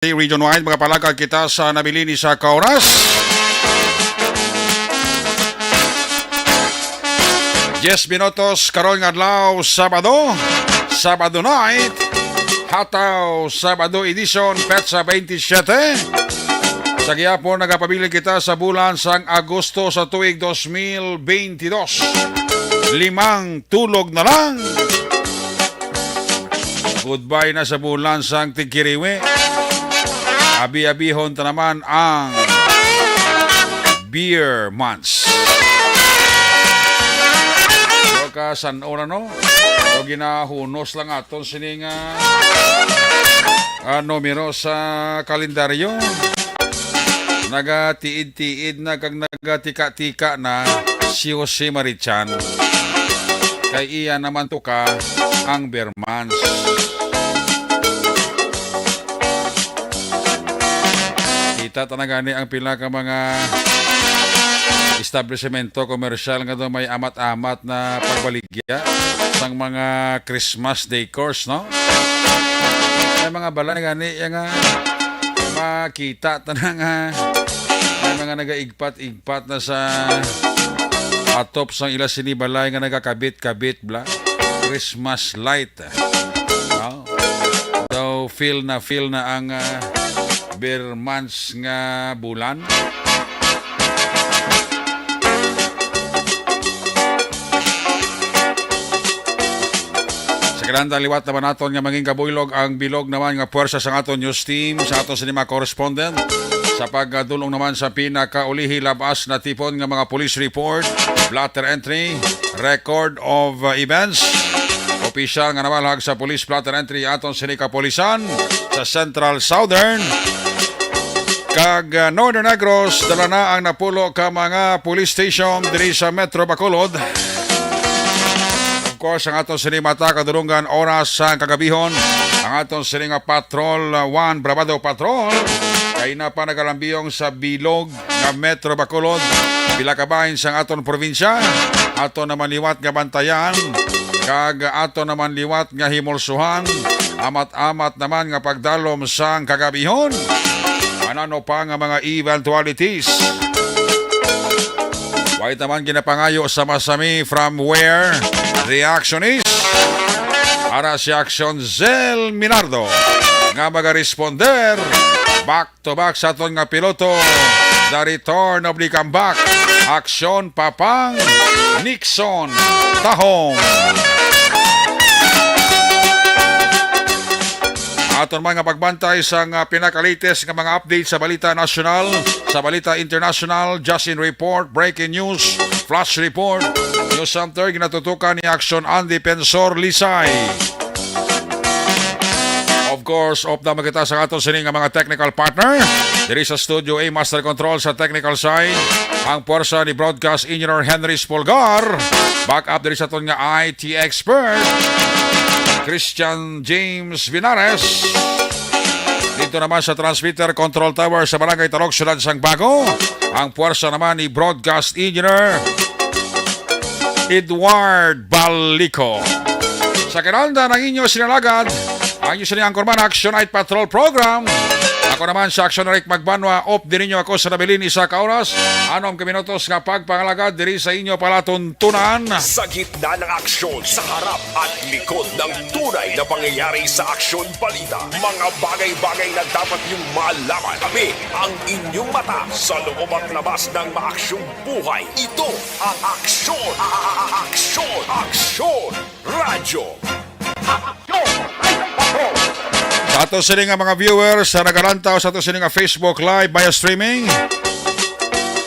Region-wide, mga palakad kita sa nabilini sa Kauras. Yes, minutos karon nga adlaw Sabado night, hataw Sabado edition, petsa 27. Sa gihapon nagapabilin kita sa bulan sang Agosto sa tuig 2022. 5 tulog na lang. Goodbye na sa bulan sang Tigkiriwe. Abi-abihon ta naman ang beer months. So ka san-una no? So ginahunos lang aton sining numero sa kalendaryo. Nagatiid-tiid na kag nagatika-tika na si Jose Marichan. Kay iya naman to ka ang beer months. Kita tanagani ang pila ka mga establishmento komersyal nga may amat-amat na pagbaligya sang mga Christmas decors, no? May mga balay gani nga makita tanang may mga nagaigpat-igpat na sa atop sang ila sinibalay nga nagakabit-kabit bla Christmas light. No? So feel na ang beer months nga bulan. Sa kalanda liwat naman naton nga maging kabuylog ang bilog naman nga puwersa sa aton news team, sa aton sinima correspondent sa pagdulong naman sa pinakaulihi labas na tipon nga mga police report, blatter entry, record of events. Opisyal nga namalhag sa police blatter entry aton sinika polisan sa Central Southern kag Northern Negros. Dala na ang napulo ka mga police station diri sa Metro Bacolod. Of course, ang aton sinimata kadulungan oras sa kagabihon ang aton sininga Patrol 1 Bravado Patrol kay na pa nagalambiyong sa bilog nga Metro Bacolod. Pila ka bahin sa aton probinsya, aton naman liwat nga bantayan kag aton naman liwat nga himulsuhan, amat-amat naman nga pagdalom sang kagabihon. Ano pa nga mga eventualities. White naman ginapangayo sa masami from where the action is. Para si Action Zel Minardo nga maga-responder back to back sa aton nga piloto. The return of the comeback. Action Papang Nixon Tahong. Aton mga pagbantay sa pinakalites nga mga update sa balita nasyonal, sa balita international, just in report, breaking news, flash report, news center, ginatutukan ni Action Andy Pensor Lisay. Of course, opdama kita sa aton sining nga mga technical partner. Diri sa Studio A Master Control sa technical side, ang puwersa ni Broadcast Engineer Henry Spolgar. Back up diri sa aton nga IT expert, Christian James Vinares. Dito naman sa transmitter control tower sa Barangay Tarok, Siyudad Sangbago, ang puwersa naman ni Broadcast Engineer Edward Balico. Sa kinalda ng inyo sinalagad ang inyo sinang Anchorman Action Night Patrol Program. Ako naman sa Action Rick Magbanwa, op din ninyo ako sa nabilin isa ka oras. Anom kaminutos nga pagpangalagad diri sa inyo palatuntunan. Sa gitna ng aksyon, sa harap at likod ng tunay na pangyayari sa aksyon balita. Mga bagay-bagay na dapat niyong malaman. Kami ang inyong mata sa loob at labas ng maaksyong buhay. Ito ang Aksyon! Aksyon! Aksyon! Radyo! Sa ato sining nga mga viewers sa nagalantaw sa ato sining nga Facebook Live via streaming.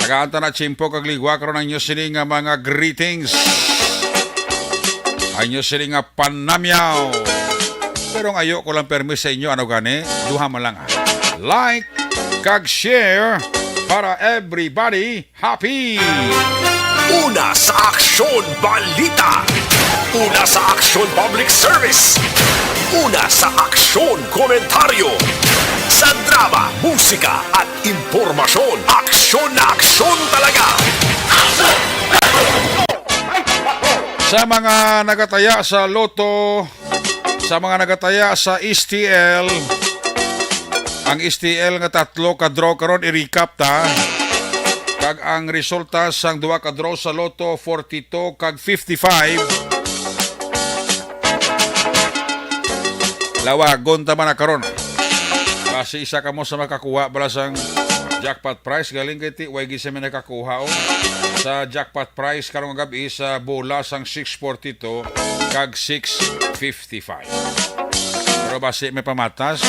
Nagaanta na chimpo kag ligwa karon ang inyo sining nga mga greetings. Ang inyo sining nga panamyaw. Pero ngayo ko lang permis sa inyo ano gani, duha man lang. Like kag share para everybody happy. Una sa Aksyon Balita. Una sa Aksyon Public Service. Una sa Aksyon Komentaryo. Sa drama, musika at impormasyon. Aksyon na aksyon talaga. Sa mga nagataya sa Lotto, sa mga nagataya sa STL, Ang STL nga tatlo ka draw karon i-recap ta. Kag ang resulta sang duha ka draw sa Lotto 42 kag 55. Lawagon ta man na karon. Kasi isa ka mo sa makakuha bala sang jackpot prize galing kay ti way gisa man nakakuha sa jackpot prize karong gabi sa bola sang 642 kag 655. Pero basi may pamatas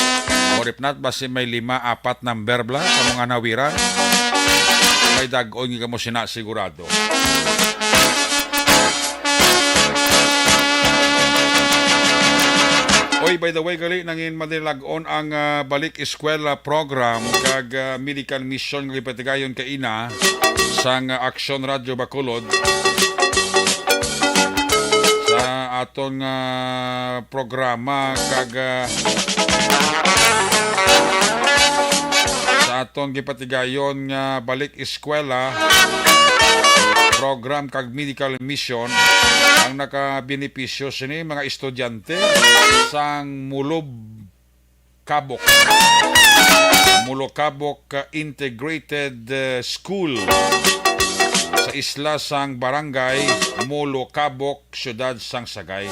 or if not basi may 5-4 number bla sa mga nawiran may dag-on nga mo sina sigurado. Oy, by the way, gali nangin madilag-on ang balik eskwela program kag medical mission ng ipatigayon kaina sang Aksyon Radio Bacolod sa atong programa kag sa atong gipatigayon nga balik eskwela program kag medical mission ang nakabenepisyo sini mga estudyante sang Mulokabok Integrated School sa isla sang barangay Mulokabok, Syudad sang Sagay.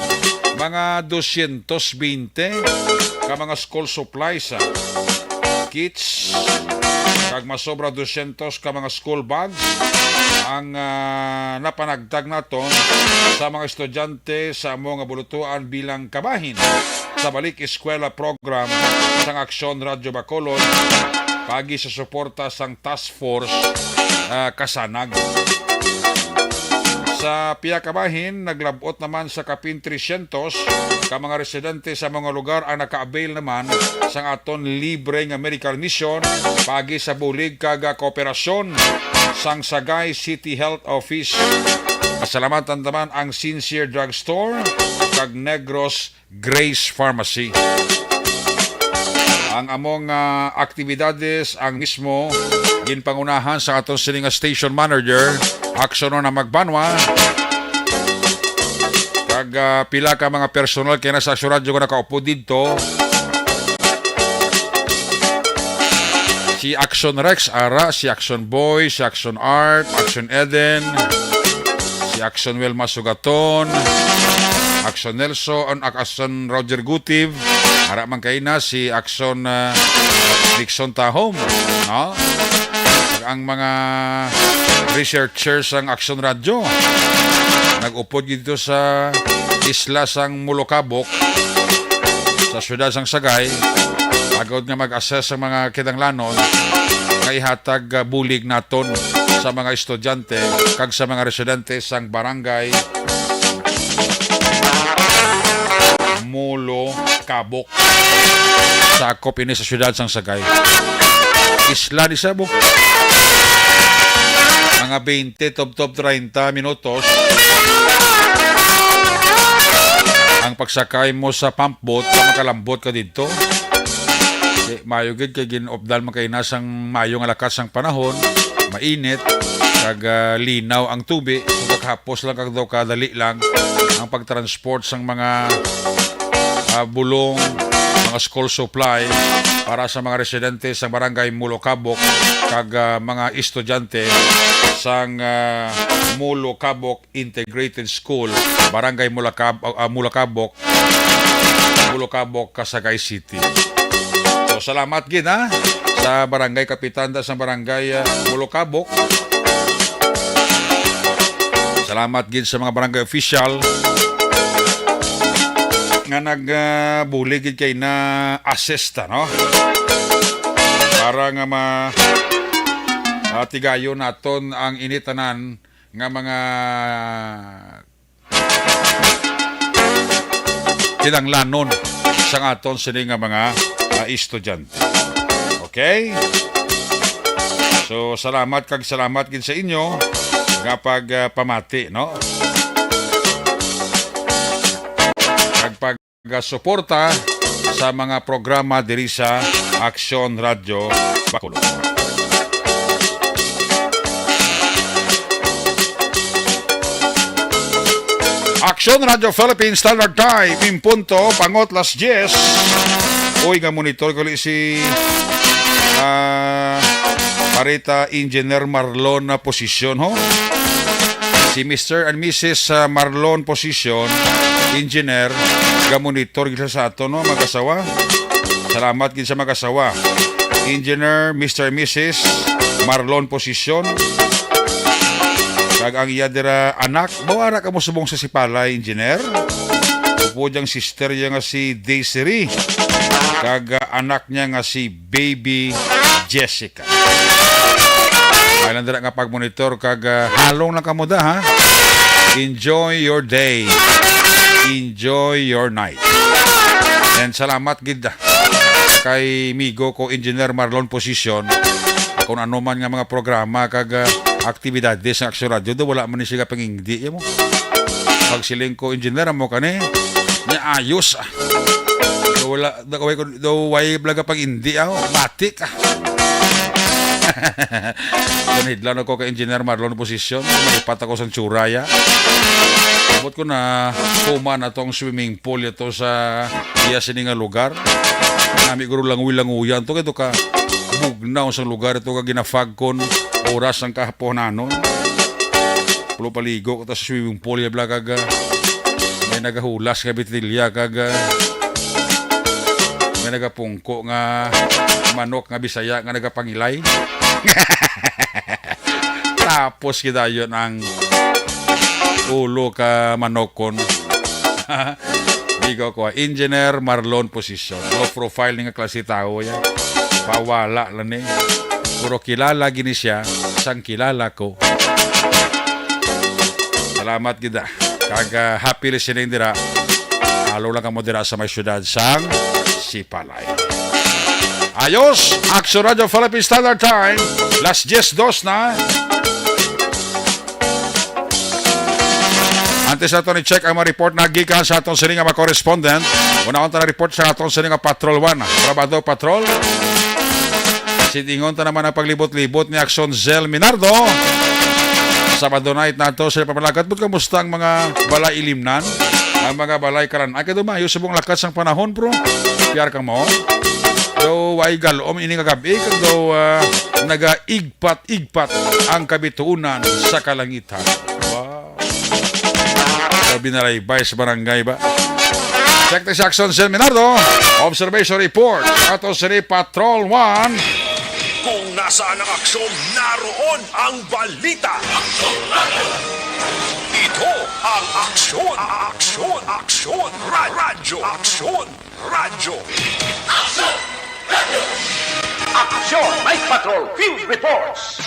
Mga 220 ka mga school supplies kits kag masobra 200 ka mga school bags ang napanagtag naton sa mga estudyante sa mga bulutuan bilang kabahin sa balik eskwela program sang Aksyon Radio Bacolod pagi sa suporta sang Task Force Kasanag. Sa piya kabahin, naglabot naman sa kapin 300 ka mga residente sa mga lugar ang naka-avail naman sang aton libre nga medical mission pagi sa bulig kag kooperasyon sang Sagay City Health Office. Pasalamatan naman ang Sincere Drugstore kag Negros Grace Pharmacy. Ang among aktibidades ang mismo ginpangunahan sa aton sining station manager Aksyon na magbanwa kag pila ka mga personal kaya nasa Aksyon Radio ko nakaupo dito. Si Aksyon Rex Ara, si Aksyon Boy, si Aksyon Art, Aksyon Eden, si Aksyon Wilma Sugaton, Aksyon Nelson, Aksyon Roger Gutiv, ara man kay na si Aksyon Dixon Tahom, no? Ang mga researchers ng Aksyon Radio nag-upod dito sa isla sang Mulokabok sa syudad sang Sagay agad nga mag-assess sa mga kinahanglanon nga ihatag bulig naton sa mga estudyante kag sa mga residente sang barangay Mulokabok sa akop ini sa syudad sang Sagay. Isla di Cebu. Mga 20 top 30 minutos ang pagsakay mo sa pump boat ka makalambot ka dito. Mayo gid kay gin-opdal man kay nasang mayo nga lakas ang panahon, mainit kag linaw ang tubig, so hapos lang kag daw kadali lang ang pagtransport sang mga bulong, mga school supply para sa mga residente sa barangay Mulokabok kag mga estudyante sang Mulokabok Integrated School, barangay Mulokabok, Sagay City. So salamat gid sa barangay kapitan sa barangay Mulokabok. Salamat gid sa mga barangay official nga nagbulig kay na assista, no? Para nga tigayon naton ang initanan nga mga kinahanglanon sa aton sini nga mga estudyante. Okay? So salamat gid sa inyo nga pagpamati, no? Pag-suporta sa mga programa diri sa Aksyon Radio Bacolod. Aksyon Radio Philippines Standard Time, 10 pangot las 10. Uy, nga monitor ko si Arita Engineer Marlon na posisyon ho. Si Mr. and Mrs. Marlon posisyon, engineer, gamonitor gid sa ato no mag-asawa. Salamat gid sa mag-asawa. Engineer Mr. and Mrs. Marlon posisyon. Kag ang iya dira anak, bawara ka mo subong sa sipalay, engineer. Upo diyang sister niya nga si Desiree. Kag anak niya nga si Baby Jessica. Kailan dira nga pag-monitor kag halong lang kamo da ha. Enjoy your day. Enjoy your night. And salamat gid kay migo ko Engineer Marlon posisyon. Kung ano man nga mga programa kag aktibidades ng Aksyon Radio, do wala man ni siya pangingdi mo. Pag siling ko engineer mo kani, ni ayos. Do wala do way blaga pag hindi matik. Ganidlan ako kay Engineer Marlon posisyon, malipat ako sa Churaya. Abot ko na puma na tong swimming pool ito sa iya sini nga lugar. Nami guro lang uyan to kay ka bugnaw sa lugar ito ka ginafag kon oras ang kahaponanon. Pulo paligo ko ta sa swimming pool ya bla kag may nagahulas ka bitilya kag may nagapungko nga manok nga Bisaya nga nagapangilay. Tapos kita yun ang ulo ka manokon. Bigo ko, Engineer Marlon posisyon. Low profile nga klase tao yan. Pawala lang eh. Puro kilala gini siya. Sang kilala ko. Salamat kita. Kag happy listening dira. Halo lang ka mo dira sa may syudad sang Sipalay. Ayos! Aksyon Radio Philippine Standard Time. Las 10:02 na. Antes na ito ni-check ang mga report na gikan sa atong sining nga mga correspondent. Una ko na report sa atong sining nga Patrol 1. Trabado Patrol. Sidingon ta naman ang paglibot-libot ni Aksyon Zel Minardo. Sabado night na ito sa pamalagat. Ba't kamusta ang mga balay ilimnan? Ang mga balay karan. Ay ka dumayo sa buong lakas ng panahon, bro. Piyar ka mo. Do ay galom ini nga gabi kag do naga-igpat ang kabituunan sa kalangitan. Wow. Sabi na rin Vice Barangay ba? Check the Action Zen Minardo. Observation report. Ato si Patrol 1. Kung nasaan ang aksyon, naroon ang balita. Ito ang aksyon. Aksyon. Radyo. Aksyon. Radyo. Aksyon, Mike Patrol, Field Reports.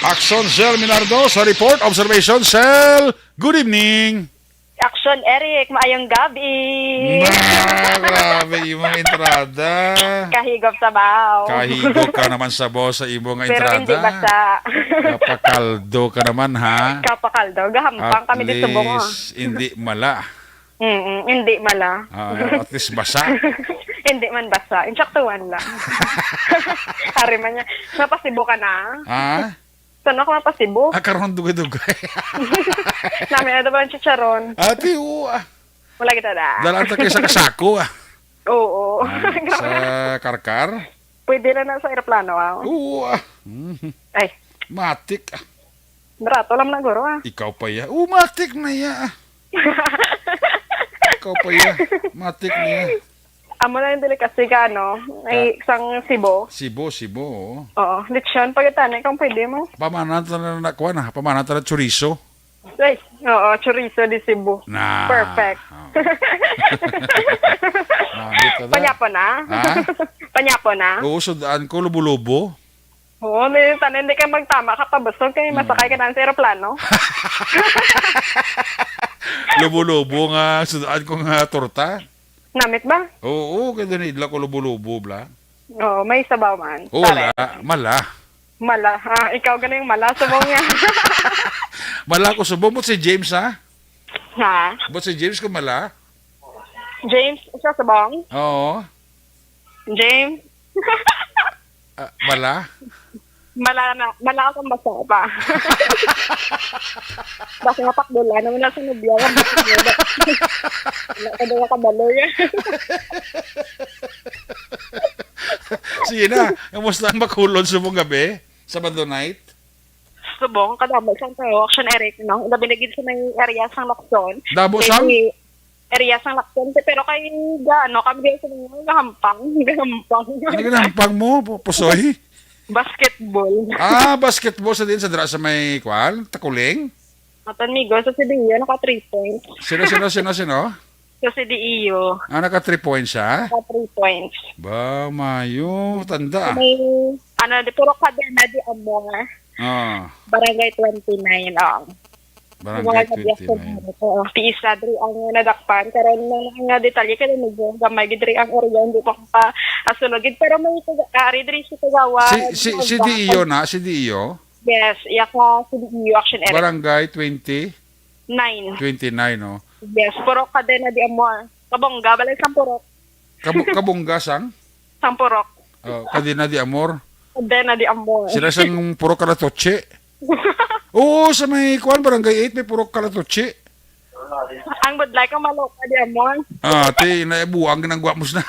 Action Cell Minardo sa report. Observation Cell. Good evening. Action, Eric. Maayong gabi. Grabe yung mga entrada. Kahigop sa baw. Kahigop ka naman sa boss sa imong Pero entrada. hindi basta. Kapakaldo ka naman ha. Kapakaldo. Gahampang kami dito bungo. Hindi mala. Hindi mala. At least basa. Hindi man basta. Insaktuan lang. Hari man niya. Mapasibo ka na. Ha? Saan ako mapasibo? Karoon dugay-dugay. Namin na ba ang chicharon? Ate, Wala kita na. dalaan ta kayo sa kasako Oo. Sa karkar. Pwede na sa aeroplano. Ay, Matik. barato lang na guro. Ikaw pa ya. Matik na ya. Ikaw pa ya. Matik na ya. Amo na yung delicacy ka, no? Ay, isang sibo. Sibo. Oo. Lechon, pagkatana, kung pwede mo. Pamanatan na nakuha na. Pamanatan na chorizo. Ay, oo, chorizo di Cebu. Na. Perfect. Panyapo na? Ha? Panyapo na? Oo, sudaan ko, lubo-lubo. Oo, minsan hindi ka magtama ka pa busog kaya masakay ka na sa aeroplano. Lubo-lubo nga, sudaan ko nga torta. Namit ba? Oo, kaya doon idla ko lubo-lubo, bla. Oo, may sabaw man. Oo, mala. Mala, ha? Ikaw ganun yung mala, sabong niya. Mala ko subong mo si James, ha? Ha? But si James ko mala? James, siya sabong? Oo. James? Mala? Mala akong basa pa. Basta nga pakdula, naman na sa nubya. Wala ka daw kabaloy. Sige na, kamusta ang makulod sa mong gabi? Sabado night? Subong, kadamo sang tayo, Action Eric, no? Labi na gid sa may area sang Lacson. Dabo sang? Area sang Lacson, pero kay gaano, kami din sa mga gahampang. Ano ginampang mo, pusoy? Basketball. Basketball sa din sa dra sa may kwal, takuling. At amigo, sa CDEO, naka 3 points. Sino? Sa CDEO, Naka 3 points siya? naka 3 points. Ba, mayo, tanda. May, di puro kadena di Amor. Barangay 29, Barangay 29. Tiisa, diri ang nadakpan. Karon nga detalye, kaya medyo gamay, diri ang area, hindi pa pa asulogid. Pero may diri si Tagawa. Si Dio na, si Dio. Yes, iya ka CDEO Action Eric. Barangay 29, 9. no? Yes, puro kadena di Amor. Kabongga, balay Sampurok. Kabungga sang? Sampurok. Kadina di Amor. Kadena di Amor. Sila sang puro kalatotse. Oo, sa may kuan barangay 8 may puro kalatotse. Ang budlay ka maloka di Amor. Ti naibuang ng guwamos na.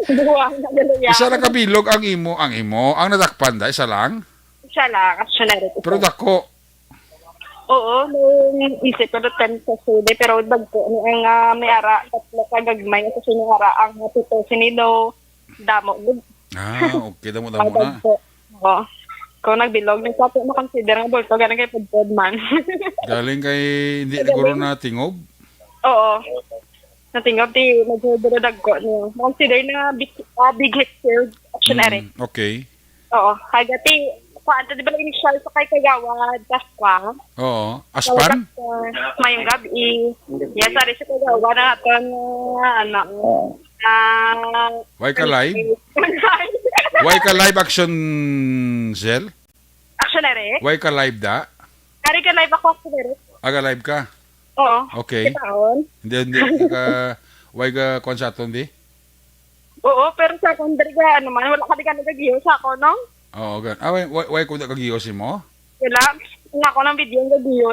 Buwang na galuya. Isa lang kabilog ang imo. Ang nadakpan da, isa lang. Siya lang, Action Eric. Pero dako. Oo, nung isip ko na 10 sa sude, pero dagko ang may ara, tatlo ka gagmay, at sinara ang tito sinido, damo. Okay, damo na. Oo. Kung nagbilog, nagsato mo consider nga bolto, ganun kay Pudpud man. Galing kay hindi siguro na tingob. Oo. Natingob, di nagduro dagko niyo. Consider na big hit field, Action Eric. Okay. Oo. Hagati, kuwanta, di ba na initial sa kay Kagawad, Kaswa? Oo. Aspan? Mayong gabi. Yes, ari sa Kagawad na aton, Why ka live? Why ka live action cell? Action Eric? Why ka live da? Ari ka live ako, Action Eric? Aga live ka? Oo. Okay. Kitaon? Hindi ka why ka konsaton di? Oo, pero sa akong ka, wala ka di ka nagagiyo sa ako, no? Oo, gan. Why ko da kagiyosin mo? Wala. Nga ako ng video yung gagiyo.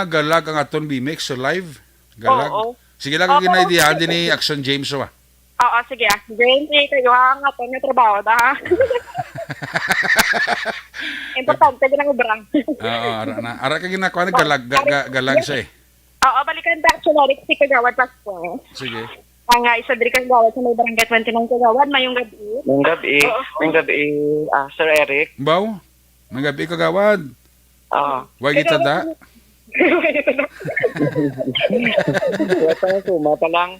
Galag ang aton BMX so live. Galag. Oo. Sige lang ang ginaidihan din ni Action James wa. Oo, sige. James, kayo ang aton yung trabaho, ha? Importante, ginang-ubrang. Oo, ara ka ginakawa galag siya eh. Oo, balikan ta Action Eric si Kagawad Pasko. Sige. Ang isa diri Kagawad sa may barangay 29 Kagawad, mayong gabi. Mayong gabi, Sir Eric. Baw, magabi kagawad. Why kita da? Suma pa lang.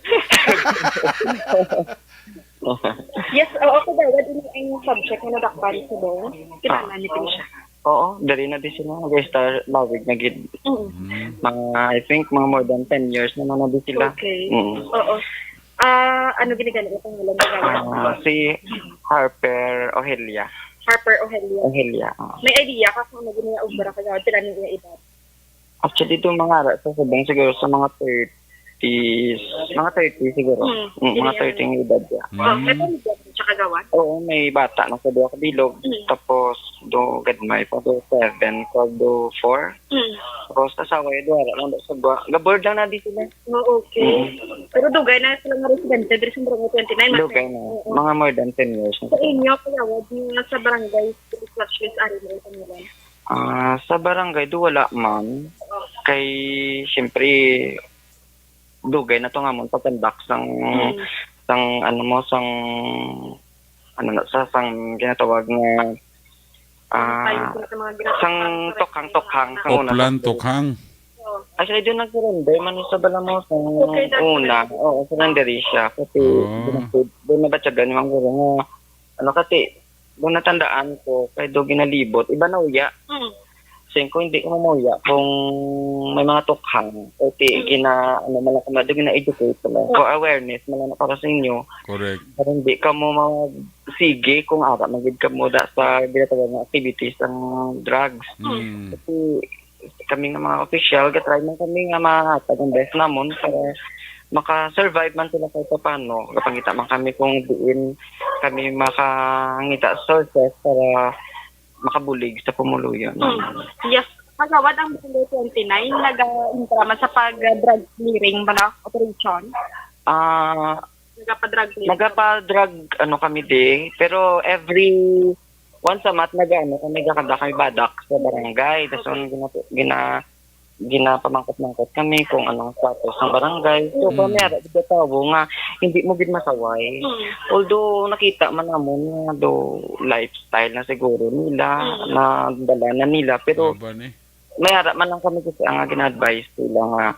Yes, oo, Kagawad, ini ang subject na nadakpan sa do. Kinala ni siya. Oo, dali na din sila. Nag-star lawig na gid. I think mga more than 10 years na na din sila. Okay. Oo. Ano ginigano itong walang Kagawad? Si Harper Ohelia. May idea ka kung naging nga ubra Kagawad, pila niya edad? Actually, itong mga ara sa sabang siguro sa mga 30 siguro. Mga 30 yung edad niya. May pamilya sa Kagawad? Oo, may bata na sa duwa kabilog. Tapos, do gadmay pa do 7, do 4. Tapos, asawa yung duwara lang do sa duwa. Gaboard lang na di sila. Okay. Pero dugay na sila nga residente, diri sa barangay 29. Dugay na. Mga more than 10 years. Sa inyo, Kagawad, yung sa barangay, slash ari mo ito nila? Sa barangay, do wala man. Kay, siyempre, dugay na to nga mo papandak sang ginatawag nga sang tokhang Oplan tokhang. Actually doon nagsurrender man sa balamo sa una. Oo, surrender siya kasi doon na batyagan yung guro nga kasi doon natandaan ko kay do ginalibot iba na uya. Kung hindi ko mamuya, kung may mga tukhang, kasi malaki gina-educate pala. For awareness, malaki para sa inyo. Correct. Pero hindi ka mo sige kung ara, magid ka mo sa ginatawag na activities ng drugs. Kasi kami nga mga official, katry man kami nga mahatag ang best namon para maka-survive man sila kahit paano. Kapangita man kami kung diin kami makangita sources para makabulig sa pumuluyon. Yes. Kagawad ang barangay 29, nag-intraman sa pag-drug clearing ba na operation? Nagpa-drug list. Nagpa-drug kami di, pero every once a month kami gakada kami badak sa barangay. Tapos ginapamangkot-mangkot kami kung anong status ng barangay. So, pamera, di tawo nga, hindi mo gid masaway. Although, nakita man namon nga lifestyle na siguro nila, na dala na nila, pero may ara man lang kami kasi ang gina-advise sila nga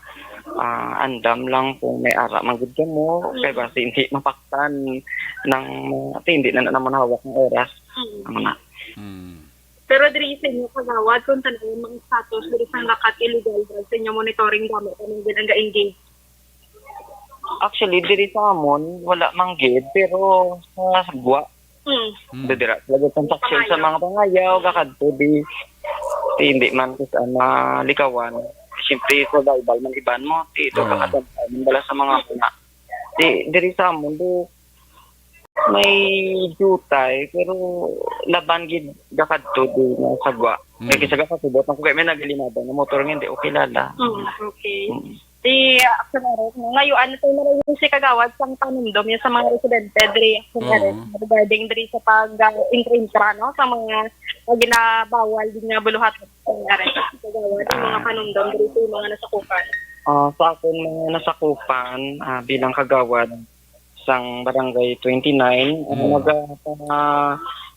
andam lang kung may ara man gud mo, kay basta hindi mapaktan ng hindi na naman hawak ng oras. Ano na. Pero diri sa inyo kagawad kung tanong mga status diri sa lakat illegal drugs sa inyo monitoring gamit anong gina-engage. Actually, diri sa amon wala man gid, pero sa sagwa dira lagot transaction sa mga pangayaw kakadto di hindi man kus likawan. Siyempre survival man iban mo dito kakadto dala sa mga kuna. Diri sa amon may jutay pero laban gid gakadto di na sagwa. Kaya sa gasubot ako kay may nagalinada na motor nga hindi o kilala. Okay. Di aksunaro ngayon ito na rin si kagawad sang panundom yung sa mga residente diri regarding diri sa pag-intra no sa mga ginabawal din nga buluhat kagawad yung mga panundom diri sa mga nasakupan. Sa akong mga nasakupan bilang kagawad sang barangay 29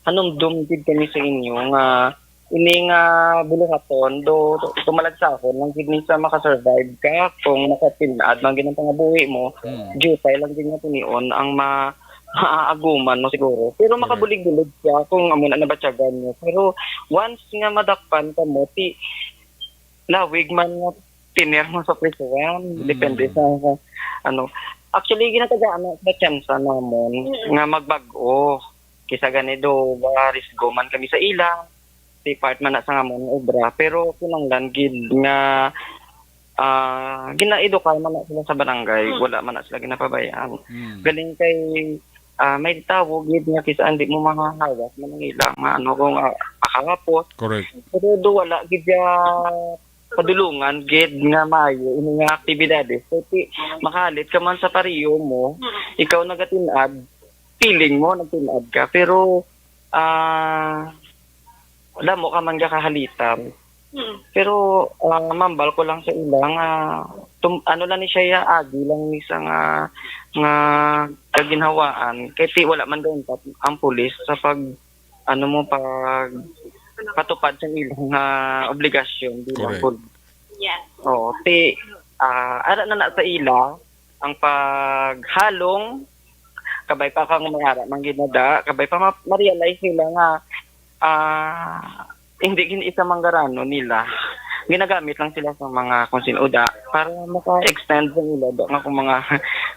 hanumdum gid kami sa inyo nga ini nga buluhaton do tumalagsaon lang gid ni sa makasurvive ka kung nakatinad man gid ang pangabuhi mo jutay lang gid nga tunion ang maaaguman mo siguro pero makabulig-bulig siya kung amo na nabatyagan mo pero once nga madakpan ka mo lawig man nga tiner mo sa prisuan depende sa actually ginatagaan sa tsansa namon nga magbag-o kisa ganito risgo man kami sa ilang department na sa amon obra pero kinanglan gid nga gina-edukar man na sila sa barangay wala man na sila ginapabayaan galing kay may tawag gid nga kisa hindi mo mahahawak man ang ilang kung akapot correct pero wala gid padulungan gid nga maayo ini nga aktibidades so makalit ka man sa pariyo mo ikaw nagatinad feeling mo nagtinad ka pero wala mo ka man kakahalitan. Pero mambal ko lang sa ilang lang ni siya agi lang ni sa nga kaginhawaan kay wala man daw ang pulis sa pag pag patupad sa ilang obligasyon bilang pulis. Yes. Ara na sa ila ang paghalong kabay pa kang mga man ginada kabay pa ma-realize nila nga hindi isa manggarano nila ginagamit lang sila sa mga kung sinuda para maka-extend sa nila nga kung mga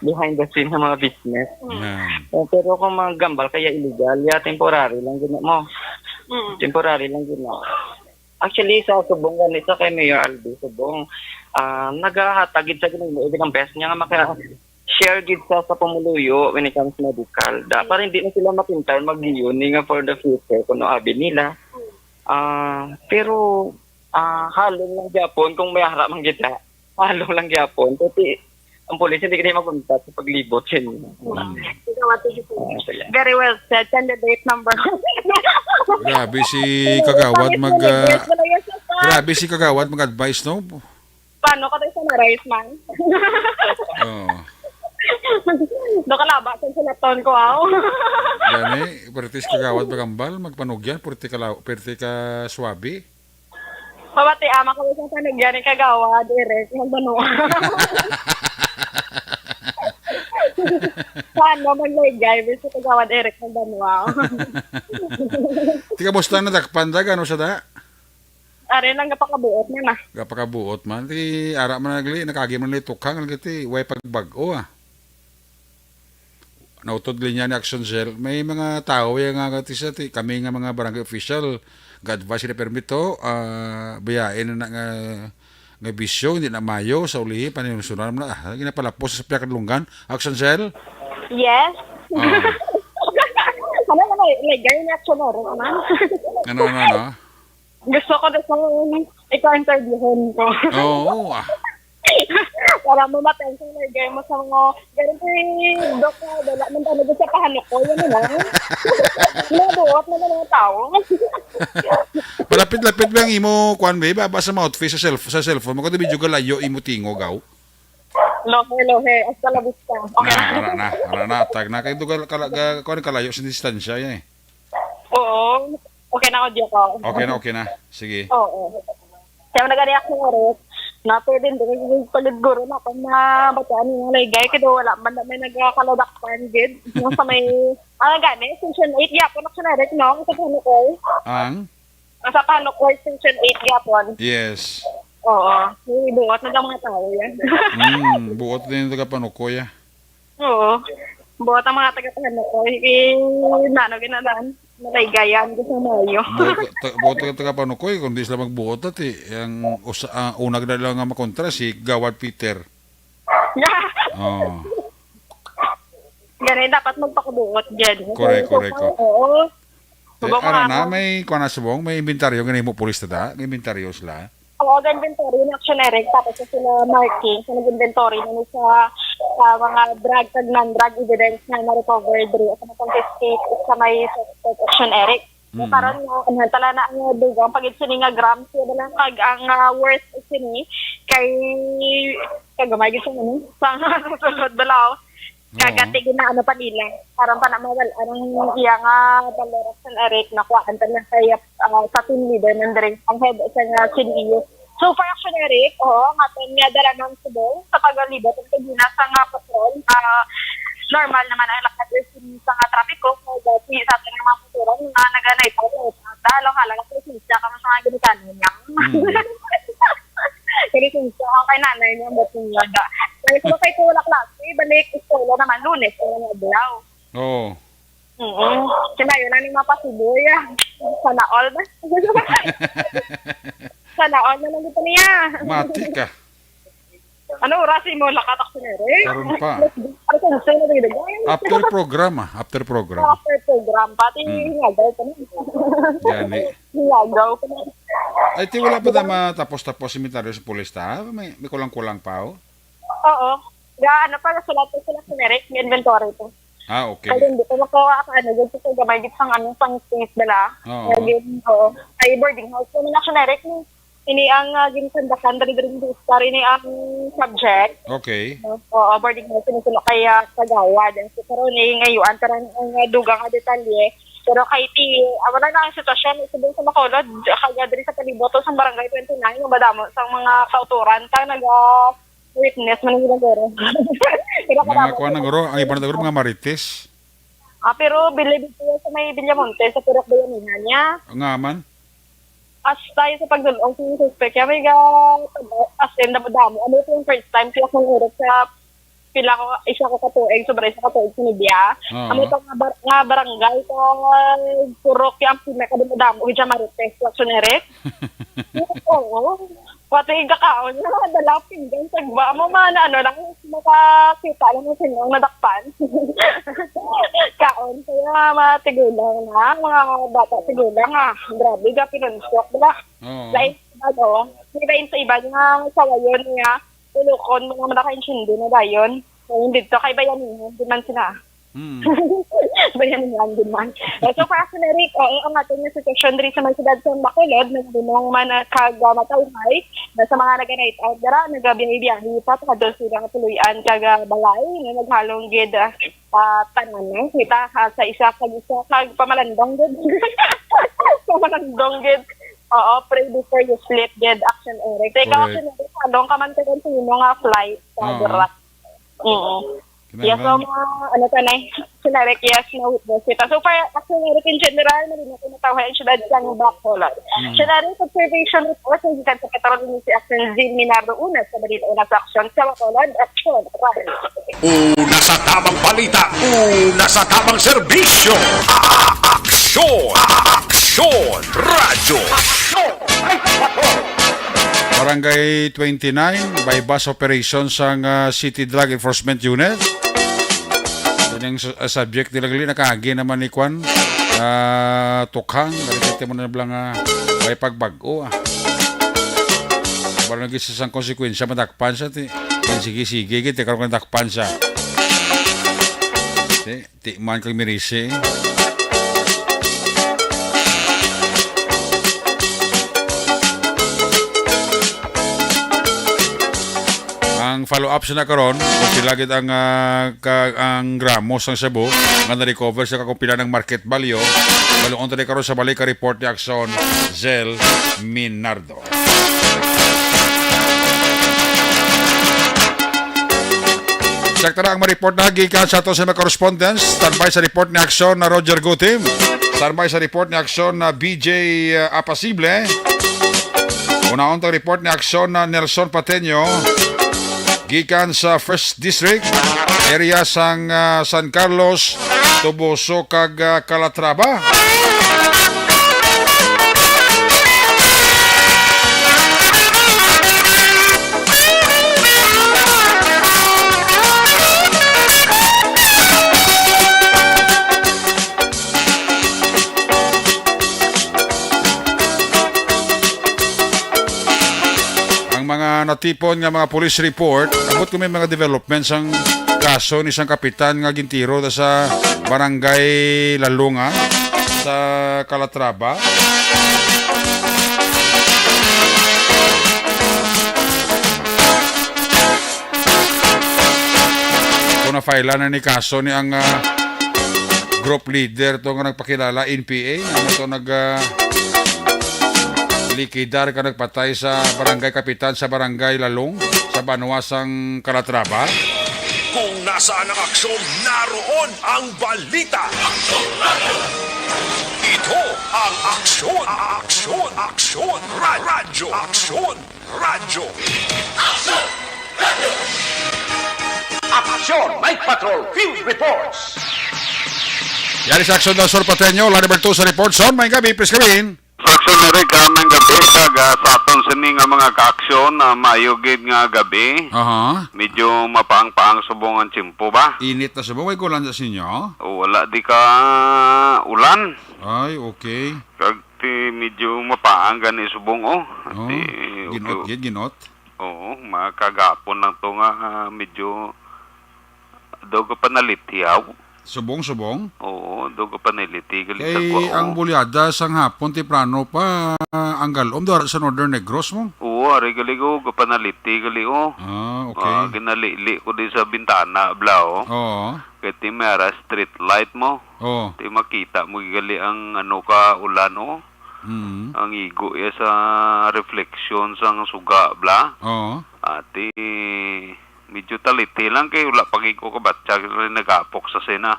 behind the scene na mga business pero kung mga gambal kaya illegal temporary lang gina mo temporary lang gina actually sa subong ganito kay Mayor Albi subong nagahatagid sa ginoo ibig ang best niya nga share gid sa pamuluyo when it comes to medical. Para hindi na sila mapintar mag-iyon nga for the future kung abi nila. Pero halong lang gyapon kung may harap man gid halong lang gyapon. Kasi ang pulis hindi kini magpunta sa paglibot sin. Very well said. Candidate number. grabe si kagawad mag-advise no Paano ka tayo summarize man? Nakalaba sa sinaton ko Gani, pertis kagawad bagambal, magpanugyan, perti ka swabi. Pabati ama ko sa sanagyan ni kagawad, direct, magbano. Paano maglaygay, bisa kagawad, Eric, magbano. Tika musta na dakpandag, ano sa da? Are lang gapakabuot na. Gapakabuot man, ti ara man nagli, nakagi man li tukang, nagli, way pagbago nautod linya ni Action Cell, may mga tao yung nga katisa, kami nga mga barangay official, ga-advise na permito, bayain na nga bisyo, hindi na mayo, sa ulihi, paninusunan na, ginapalapos sa piyakadlunggan, Action Cell? Yes. Ano, lagay na action oras man. Ano? Gusto ko na sa ikaw interviewin ko. Oo. para mamatay sa nagay mo sa mga ganun ko yung dok na dala man talaga sa pahanok ko yun na nabuot na mga tao. Malapit-lapit ba ang imo kuan ba baba sa mouthpiece sa cellphone mo ko video galayo imo tingo gaw. Lohe hasta la vista. Okay Na tag na kay dugal kuan kalayo sa distansya yan eh. Oo. Okay na ako diyo ko. Okay na. Sige. Oo. Kaya nag-react ng oras, nato din yung paliguro na kung nabataan yung laygay, kaya wala man na may nagkakalodakpan, gid. Yung sa may, gani, Section 8, yapon ako na rin, no? Sa Panukoy. Sa Panukoy, Section 8, yapon. Yes. Oo. Buot na mga tao yan. Buot din taga Panukoy. Oo. Buot ang mga taga-Panukoy. Nano, ginadaan. Malaygayan gusto mo yun. Buot taga Panukoy kundi sila magbuot at ang unag na lang nga makontra si Gawad Peter. Ganun, dapat magpakubuot dyan. Correct. Oo. Ano na, may kuha na subong, may inventaryo, ganun mo pulis tada, inventaryo sila. Oo, inventory ng actionary, tapos sila marking, sa nag-inventory na sa mga drug at non-drug evidence na na-recover diri at na-confiscate sa may suspect actionary. Karon nga tala na ang dugang pag sini nga grams yun lang pag ang worth sini kay kagamay gyud sa susunod balaw kagati gina ano pa nila parang pa na mawal anong iya nga balorok sa arek na kuan tala kay sa team leader ng diri ang head sa nga CDU. So for actionary nga aton nga dala ng subong sa pagalibot ug gina sa nga patrol normal naman ang lakad sa nga trapiko so dati sa atin mga motoron nga naganay pa ko dalo halaga sa siya kamo sa mga ginikanan niya. Kaya siya ang kay nanay niya mo niya da. Kaya ko kay tulak klase balik iskola naman Lunes nga adlaw. Oo. Kaya yun na ni mapasuboy sana all ba? Sana all na lang dito niya. Mati ka. Ano oras mo lakatak sa nere? Karon pa. After program. After program pati ngagaw pa na. Gani. Ngagaw pa na. Ay ti wala pa na matapos-tapos inventaryo sa pulis ta? May kulang-kulang pa oh. Oo. Ano pa sulat sila sa nere, inventory to. Okay. Ay hindi ko makawa dito ko gamay dito sang space bala. Oo. Ay boarding house ko na generic ni. Ini ang ginsandakan dari ini ang subject. Okay. Oo, boarding house ni sila kaya kagawad. So karon ni ngayuan karon ang dugang nga detalye. Pero kay ti wala na ang sitwasyon subong sa Bacolod kaya diri sa paliboto sa barangay 29 nga madamo sa mga kauturan kang witness man nila goro. Mga kuha na guro, ang iba na guro mga marites. Pero bilib sa may Villamonte sa Purok Bayanihan niya. Nga man. As tayo sa pagdulong sa suspect, kaya may as in damo. Ano ito yung first time kaya kung urot sa pila ko, isa ko katuig, sobra isa katuig sa Nibia. Ano ito nga barangay, ito Purok yung pinakadamo, kaya marites, laksyonere. Oo. Pati kakaon na dala pinggan sagba mo man lang makakita lang sa inyo nadakpan. Kaon kaya matigulang na mga bata tigulang grabe ga pinonsok diba? Lain sa iba nga sawayon nga tulukon mga naka-intindi na dayon. So hindi to kay bayanihan di man sila. Bayanihan din man. So for actionary ang ating situation diri sa mga sa Bacolod nagdunong man kagamatawhay na sa mga nag-night out dara nagabiyahe pa kadto sila tuluyan kaga balay nga naghalong gid tanan kita sa isa kag pamalandong gid. Pamalandong gid. Oo, pray before you sleep gid action ere. Ikaw action andong ka man karon sa mga flight sa dira. Yes, so ano tanay, sinarek yes na witness ito. So, para actionary in general, na rin natin natawahan siya dahil sa Bacolod. Sinarek observation report, ang gikan sa Petrol si Action Z. Minardo Unas, sa balita una sa action sa Bacolod, action. Una sa tamang balita, una sa tamang serbisyo. Aksyon! Aksyon! Radyo! Aksyon! Barangay 29 by bus operations ang City Drug Enforcement Unit. Yan yung subject nila gali nakahagi naman ni Kwan tukhang dali mo na bilang may pagbago Parang naging sa konsekwensya matakpan siya ti. Sige, kita karon kan takpan siya. Ti man kang mirisi. Ang follow-up siya na karon kung pila gid ang gramos ng Cebu nga na-recover sa kung pila ng market value. Balong tadi karon sa balik ka report ni Action Zel Minardo. Sakta ang ma-report na gikan sa ato sa mga correspondents. Standby sa report ni Action na Roger Gutim. Standby sa report ni Action na BJ Apasible. Una-on tang report ni Action na Nelson Pateño. Gikan sa 1st District, area sang San Carlos, Tuboso kag Calatrava. Mga natipon nga mga police report, abot ko may mga developments ang kaso ni isang kapitan nga gintiro sa barangay Lalunga sa Calatrava. Kung na-file na ni kaso ni ang group leader to nga nagpakilala NPA, ano to likidar ka nagpatay sa barangay kapitan sa barangay Lalong sa Banuasang Calatrava. Kung nasaan ang aksyon, naroon ang balita. Ito ang aksyon, radyo, Aksyon Night Patrol Field Reports. Yari sa Action ng Sur Pateño, line number 2 sa report. Son, may gabi, please kabihin. Aksyon na rin kaming gabi sa aton sini nga mga ka-aksyon na mayugid nga gabi. Medyo mapaang-paang subong ang tsimpo ba? Init na subong, may gulan sa sinyo? Wala di ka ulan. Ay, okay. Kag ti medyo mapaang gani subong Ginot. Oo, makagapon lang to nga medyo daw ka panalitiyaw. Subong? Oo, daw ka panaliti. Kay ang bulyada sang hapon, tiprano pa, ang galom, doon sa Northern Negros mo? Oo, ari gali ko, panaliti gali ko. Okay. Ginalili ko di sa bintana, blao. Oo. Kaya ti mera street light mo. Oo. Ti makita mo gali ang ka ulan, Ang igo sa reflection sang suga, bla. Oo. Ati medyo taliti lang kay wala pagi ko kabatsa rin nagapok sa sena.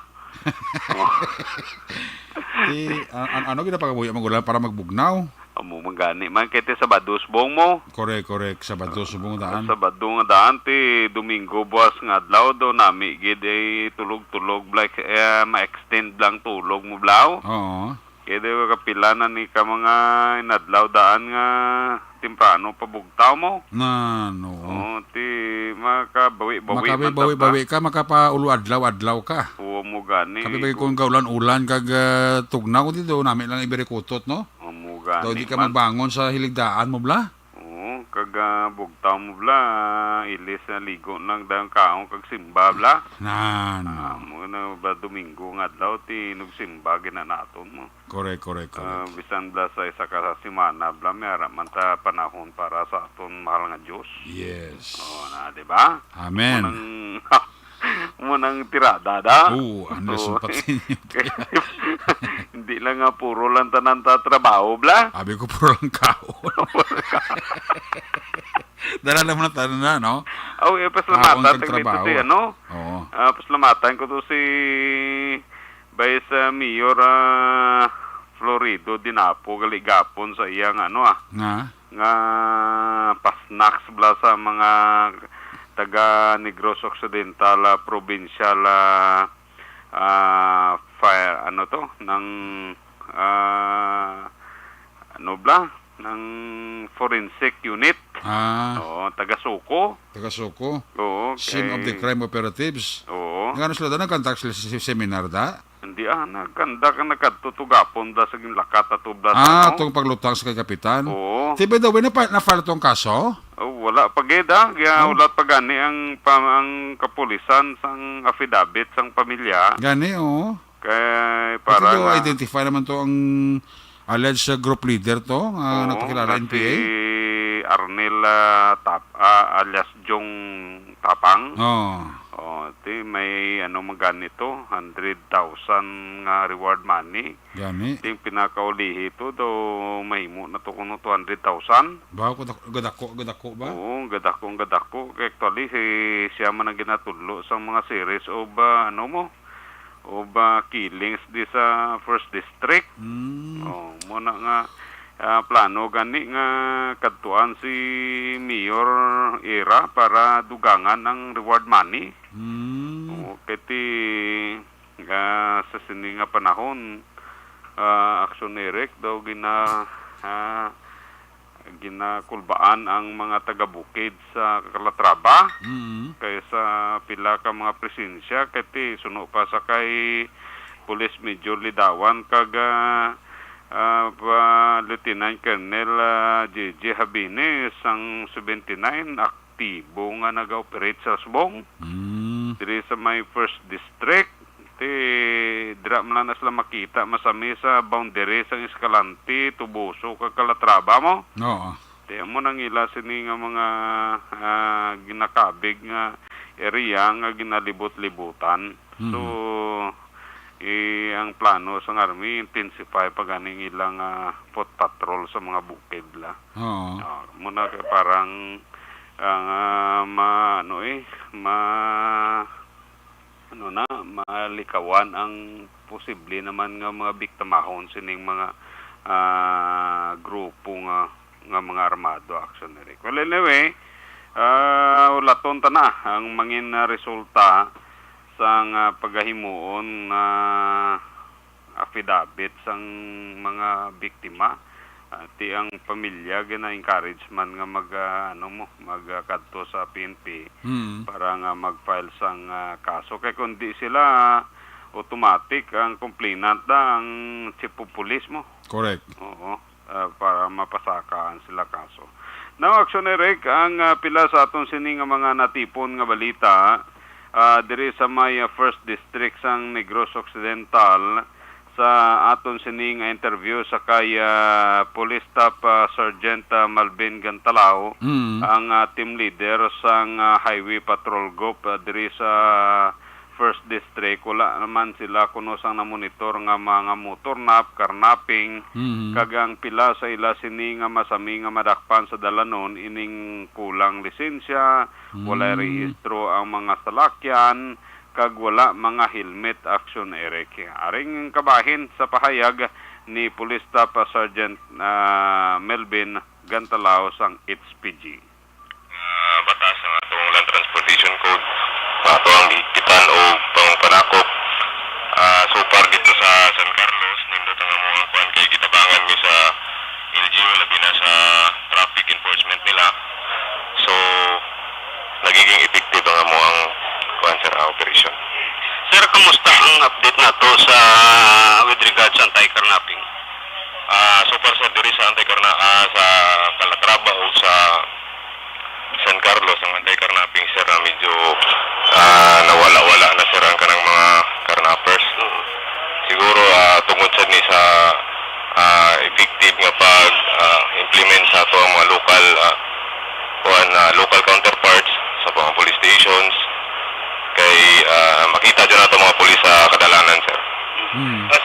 Ano ginapagabuya magulan para magbugnaw? Amo magani man kay ti Sabado subong mo. Correct. Sabado subong daan. Sabado nga daan ti Domingo buwas nga adlaw do nami gid ay tulog-tulog like ma-extend lang tulog mo blaw. Oo. Kaya di kapilanan ni ka mga inadlaw daan nga timprano pabugtaw mo. No. Ti Makabawi ka, makapaulu adlaw ka. Oo mo gani. Kapi bagi kung gaulan-ulan kag tugnaw dito, namin lang ibirikutot, no? Oo gani. Daw di ka mabangon sa hiligdaan mo, bla? Oo, kag bugtaw mo bla, ilis na ligo nang dang kaong kag simba bla. Mo na ba Domingo nga adlaw ti nugsimba ginanaton mo. Correct. Bisan bla sa isa ka sa semana bla may man ta panahon para sa aton mahal nga Dios. Yes. Na di ba? Amen. Munang tirada da. Ano sa patin. Hindi lang nga puro lang tanan ta trabaho bla. Abi ko puro lang kao. Dala naman na tayo na, no? Paslamatan ko dito si ano? Oo. Paslamatan ko to si Vice Mayor Florido Dinapo galigapon sa iyang nga pasnaks bla sa mga taga Negros Occidental provincial fire ng ng forensic unit. Taga Suko. Oo. Scene of the crime operatives. Oo. Nga sila da nagkantak sila sa seminar da? Hindi nagkanda ka nagkatutugapon da sa lakat at ubla itong paglutang sa kay kapitan? Oo. Tiba daw, na-file itong kaso? Wala pa gid wala pa gani ang kapulisan sang affidavit sang pamilya Gani, oo. kay Para para identify naman to ang alleged group leader to, nagpakilala NPA. si Arnel alias Jong Tapang. Oh. May maganito 100,000 nga reward money. Gani. Ting pinakaulihi to do mahimo na to kuno 200,000. Ba ko gadako ba? Oo, gadako. Actually, siya man ang ginatudlo sa mga series of killings di sa first district. Muna nga plano gani nga kadtuan si Mayor Era para dugangan ang reward money. Kati sa sini nga panahon Action Eric daw ginakulbaan ang mga taga-bukid sa Calatrava kaysa pila ka mga presensya kati suno pa sa kay Police Major Lidawan kag Lieutenant Colonel J.J. Habines ang 79 aktibo nga nag-operate sa Subong. Diri sa may first district dira man na sila makita masami sa boundary sa Escalante, Tubuso kag Calatrava mo. Oo. Mo nang ila sini nga mga ginakabig nga area nga ginalibot-libutan. So ang plano sa Army intensify pa ganing ilang foot patrol sa mga bukid la. Oo. Muna kay parang malikawan ang posible naman nga mga biktimahon sining mga grupo nga mga armado Action Eric. Well, anyway, ulaton ta na ang mangin resulta sang pagahimuon na affidavit sang mga biktima. Ti ang pamilya gina-encourage man nga magkadto sa PNP para nga mag-file sang kaso kay kundi sila automatic ang complainant ang chief of police mo. Correct. Oo. Para mapasakaan sila kaso. Now, Action Eric, ang pila sa aton sini nga mga natipon nga balita diri sa may first district sang Negros Occidental sa aton sining interview sa kay Police Staff Sergeant Malvin Gantalao, ang team leader sang Highway Patrol Group diri sa first district. Wala naman sila kuno sang na-monitor nga mga motor nap, karnaping, kagang pila sa ila sini nga masami nga madakpan sa dalanon ining kulang lisensya, wala rehistro ang mga salakyan, kag wala mga helmet Action Eric. Aring kabahin sa pahayag ni Police Staff Sergeant Melvin Gantalao sang HPG. Batas ng atong Land Transportation Code ato ang gikitan o panakop so far dito sa San Carlos nindot ang mga kuan kay gitabangan mi sa LGU labi na sa traffic enforcement nila, so nagiging effective ang among kuan sa operation. Sir, kumusta ang update nato sa with regards sa anti-carnapping? So far sa diri sa sa Calatrava o sa San Carlos ang anti-carnapping, sir, medyo nawala-wala na, sir, ang kanang mga carnappers. Siguro tungod sa ni sa effective nga pag implement sa ato ang mga local counterparts sa mga police stations kay makita dyan nato mga pulis sa kadalanan, sir.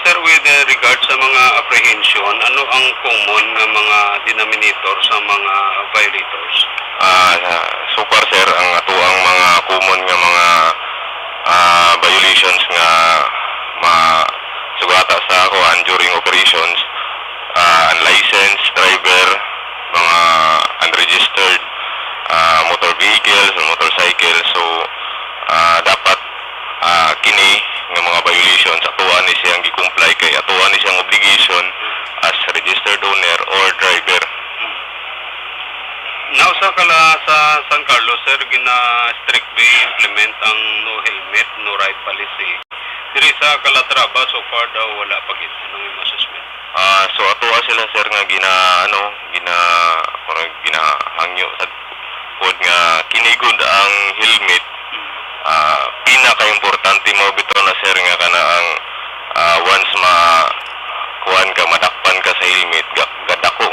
Sir, with regards sa mga apprehension, ano ang common nga mga denominator sa mga violators? So far, sir, ang ato ang mga common nga mga violations nga sugata sa kuan during operations, unlicensed driver, mga unregistered motor vehicles and motorcycles. So dapat kini nga mga violations atuan ni siyang gi-comply kay atuan ni siyang obligation as registered owner or driver. Now sa San Carlos, sir, strictly implement ang no helmet, no ride policy. Diri sa Calatrava, so far daw wala pa gid nang assessment. So atuwa sila, sir, nga ginahangyo sa pod nga kinigod ang helmet. Pinaka-importante mo bitaw na sir nga kana ang once kuan ka madakpan ka sa helmet gadako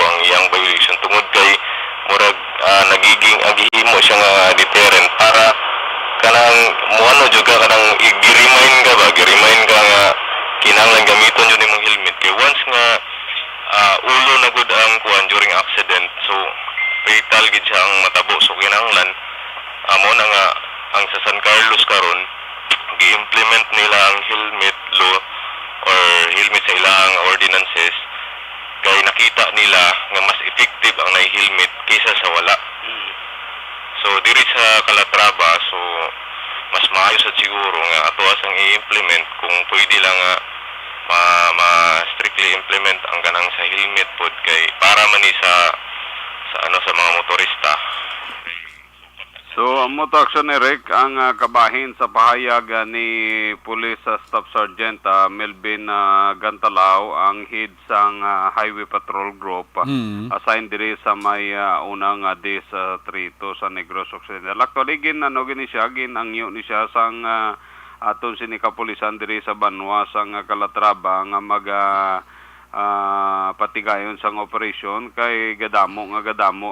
ang iyang violation tungod kay murag nagiging agihimo siya nga deterrent para kanang muano jud ka kanang i-remind ka nga kinahanglan gamiton jud imong helmet kay once nga ulo na gud ang kuan during accident so fatal gid siya ang matabo so kinahanglan amo na nga ang sa San Carlos karon gi-implement nila ang helmet law or helmet sa ilang ordinances kay nakita nila nga mas effective ang helmet kaysa sa wala. So diri sa Calatrava so mas maayo sa siguro nga ato asang i-implement kung pwede lang nga strictly implement ang ganang sa helmet pod kay para man ni sa sa mga motorista. So, ang moto action ni Rick, ang kabahin sa pahayag ni Police Staff Sergeant Melvin Gantalao, ang head sang Highway Patrol Group, assigned diri sa may unang distrito sa Negros Occidental. Actually, gini siya, ginangyo ni siya sang aton sinikapulisan diri sa Banwa sang Calatrava nga patigayon sang operasyon kay gadamo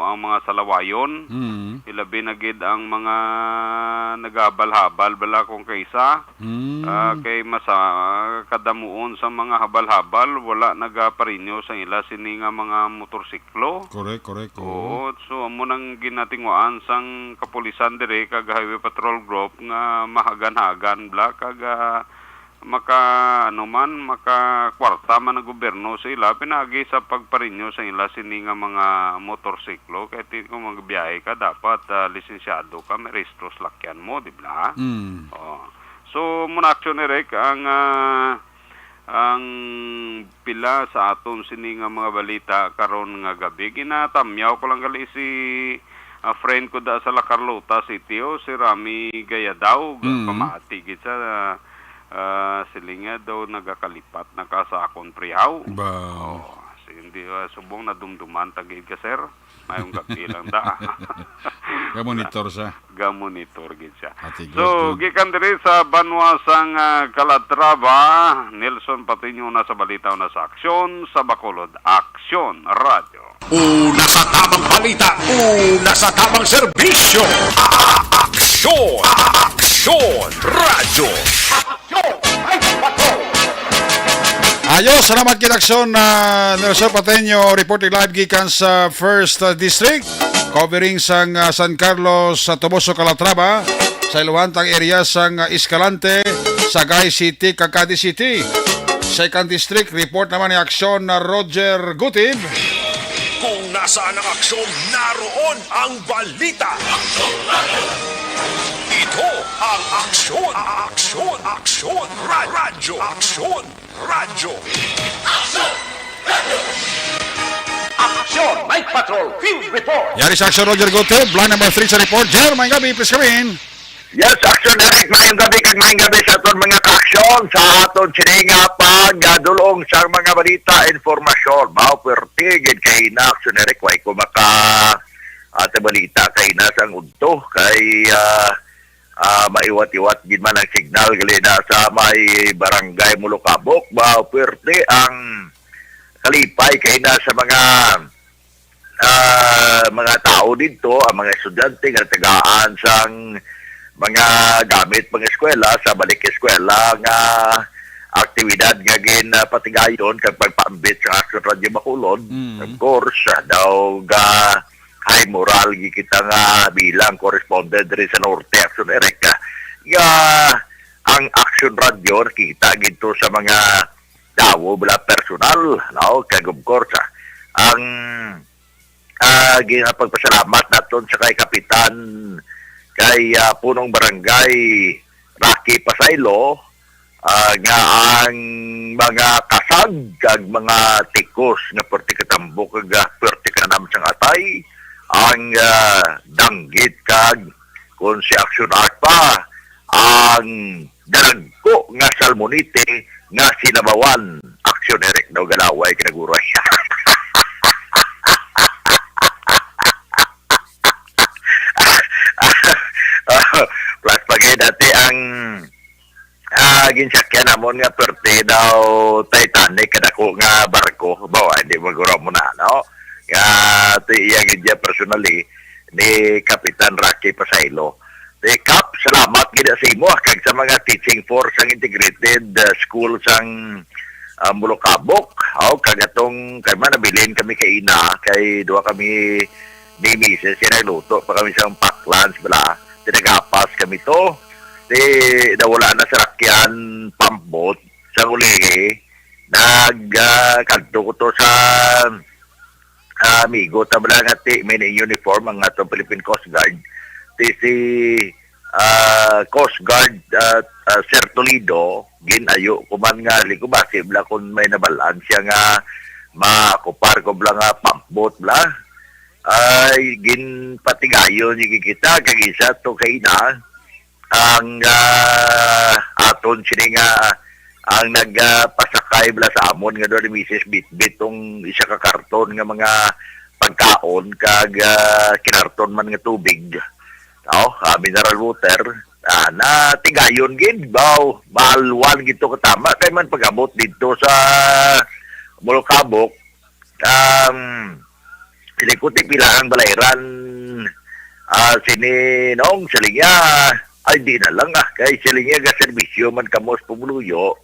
ang mga salawayon. Ilabi na gid ang mga nagabal-habal bala kung kaysa kay kadamuon sa mga habal-habal wala nagaparinyo sa ila sini nga mga motorsiklo. Correct. Oo, so amo nang ginatinguan sang kapulisan dire kag Highway Patrol Group nga mahagan-hagan bala kag makakwarta man ang gobyerno sa ila pinagi sa pagparinyo sa ila sini nga mga motorsiklo kaya kung magbiyahe ka dapat lisensyado ka may rehistro sa lakyan mo di ba? So muna action ni Rick ang pila sa aton sini nga mga balita karon nga gabi ginatamyaw ko lang gali si friend ko da sa La Carlota City si Rami Gayadaw pamati gid sa silinga daw nagakalipat na ka sa akong prihaw. Hindi subong na dumduman tagid ka sir. Mayong gabi lang da. Gamonitor siya. Gamonitor gid siya. So gikan diri sa Banwa sang Calatrava, Nelson Patiño na sa balita na sa aksyon sa Bacolod Aksyon Radio. Una sa tamang balita, una sa tamang serbisyo. Aksyon Radio. Ayos, salamat kinaksyon na Nelson Pateño reporting live gikan sa First District covering sang San Carlos sa Toboso, Calatrava sa iluwantang area sang Escalante, Sagay City, Cavite City. Second District report naman ni aksyon na Roger Gutib. Kung nasaan ang aksyon, naroon ang balita. Ito ang aksyon radyo. Aksyon Night Patrol Field Report. Yari sa aksyon Roger Gutib, line number 3 sa report. Jer, may gabi, please come in. Yes, action direct mayong gabi sa aton mga kaaksyon sa aton sininga pagdulong sa mga balita informasyon. Mao pertigid kay na action direct way ko maka ate balita kay nasang udto kay maiwat-iwat gid man ang signal gali na sa may barangay Mulukabok. Mao perti ang kalipay kay na sa mga tao dito, ang mga estudyante nga tagaan sang mga gamit mga eskwela sa balik eskwela nga aktibidad nga patigayon kag pagpaambit sa Aksyon Radio Bacolod. Of course, daw ga high moral kita nga bilang correspondent rin sa Norte Aksyon Erika. Ang Aksyon Radio kita gito sa mga tao bala personal, no? Kag of course, ang ginapagpasalamat naton sa kay Kapitan kay punong barangay Rocky Pasaylo nga ang mga kasag kag mga tikos nga perti katambo kag perti kanam sang atay ang danggit kag kung si Action Art pa ang dagko nga salmonite nga sinabawan Action Eric daw galaway kinaguray. ginsakyan namon nga perte daw Titanic kadako nga barko. Bawa hindi maguro mo na no. Nga iya gidya personally ni Kapitan Rocky Pasaylo. Kap, salamat gid sa imo kag sa mga teaching force ang integrated school sang Mulocabok. Kag atong kay manabilin kami kay ina kay duha kami ni Mrs. Sinagluto pa kami sang pack lunch bala. Tinagapas kami to. Nawala na sa rakyan pambot sa ulihi. Nagkanto ko to sa amigo tabla nga may uniform ang atong Philippine Coast Guard. Si Coast Guard Sir Toledo ginayo kuman nga likubasi bla kung may nabalaan siya nga makupar ko bla nga pambot bla ay ginpatigayon yung kita kag isa to kay na ang aton sini nga ang nagpasakay bla sa amon nga doon ni Mrs. Bitbit tong isa ka karton nga mga pagkaon kag kinarton man nga tubig. Mineral water na tigayon gid baw maalwan gito katama kay man pag-abot dito sa Mulocabok sinikuti pila ang balayran sini nong silinga ay di na lang kay silinga ga serbisyo man kamos pumuluyo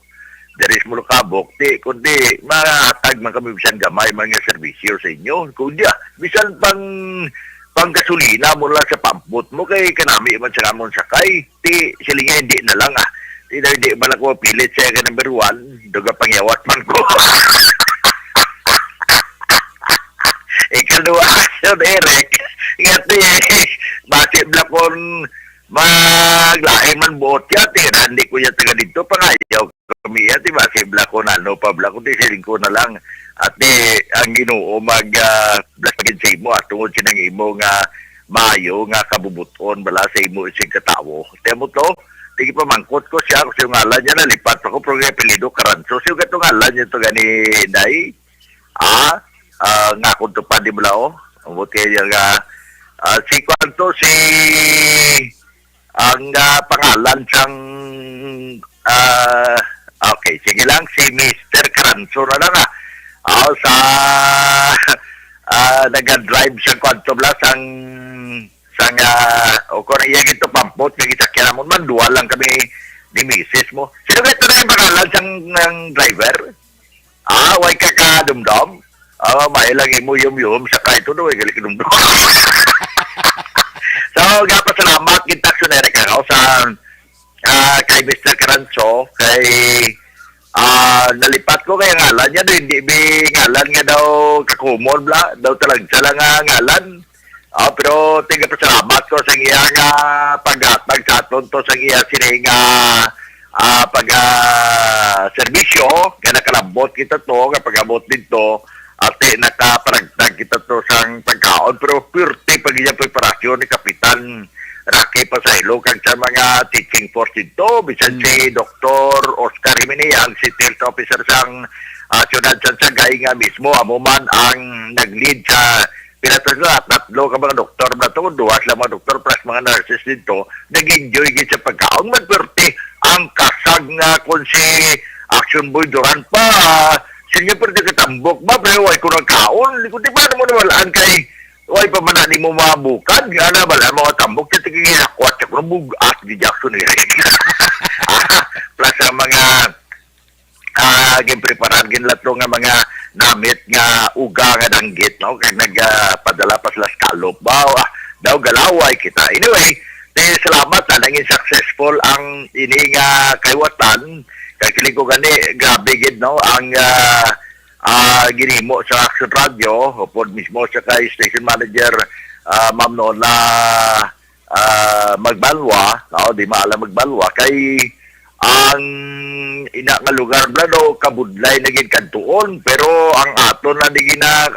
there is Mulocabok kundi mahatag man kami bisan gamay mga serbisyo sa inyo kundi bisan pang gasolina mula sa pampot mo kay kanami man sa kamon sakay silinga hindi na lang hindi bala ko pilit sa ka number 1 duga pangyawat man ko ikaduwa yun Eric ngati basi blakon maglaing man buot yati hindi ko yung taga dito pangayaw kami yati basi blakon ano pa blakon di siling ko na lang at ang Ginoo blessed sa imo at tungod sinang imo nga maayo nga kabubuton bala sa imo isig katawo temo to tigi pa mangkot ko siya kasi yung ngalan niya nalipat pa ko pero yung apelido Caranzo siya yung gatong ngalan niya to gani day nga kung to pa di mo lao ang buti nga si Kwanto si ang pangalan siyang okay sige lang si Mr. Caranzo na lang sa nag-drive siya Kwanto Blas ang o kung iya ito pampot nag-isakyan mo man duwa lang kami ni Mrs. mo sino ito na yung pangalan siyang driver way kakadumdum may lang imo yum sa kahit ito way galing dumdum so salamat kita sunere ka sa kay Mr. Caranzo kay nalipat ko kaya ngalan niya hindi ngalan nga daw kakumon bla daw talagsa lang ngalan pero tiga pasalamat ko sa iya nga paghatag sa aton to sa iya sini nga pag serbisyo kaya nakalambot kita to nga pag-abot dito ate nakaparagtag kita to sang pagkaon pero purti pag iya preparasyon ni Kapitan Rocky Pasaylo kag sa mga teaching force dito bisan si Dr. Oscar Jimenez ang City Health Officer sang Siyudad Sansagay nga mismo amo man ang nag-lead sa tatlo ka mga doktor na to duwas lang mga doktor plus mga nurses dito nag-enjoy gid sa pagkaon man purti ang kasag nga kung si Action Boy Duran pa sinya pwede katambok ba pero way ko nagkaon kundi paano mo nawalaan kay way pa man ni mo mabukan gana bala mga tambok sa tigil akwat sa kuno bugat di Jackson plus ang mga ginpreparan ginlato nga mga namit nga uga nga danggit no kag nagpadala pa sila scallop daw galaway kita anyway salamat na naging successful ang ini nga kaywatan kay kiling ko gani grabe gid no ang ginimo sa Action Radio upod mismo sa kay station manager ma'am no na magbalwa di maalam magbalwa kay ang ina nga lugar bla do kabudlay naging kantuon pero ang aton na di gina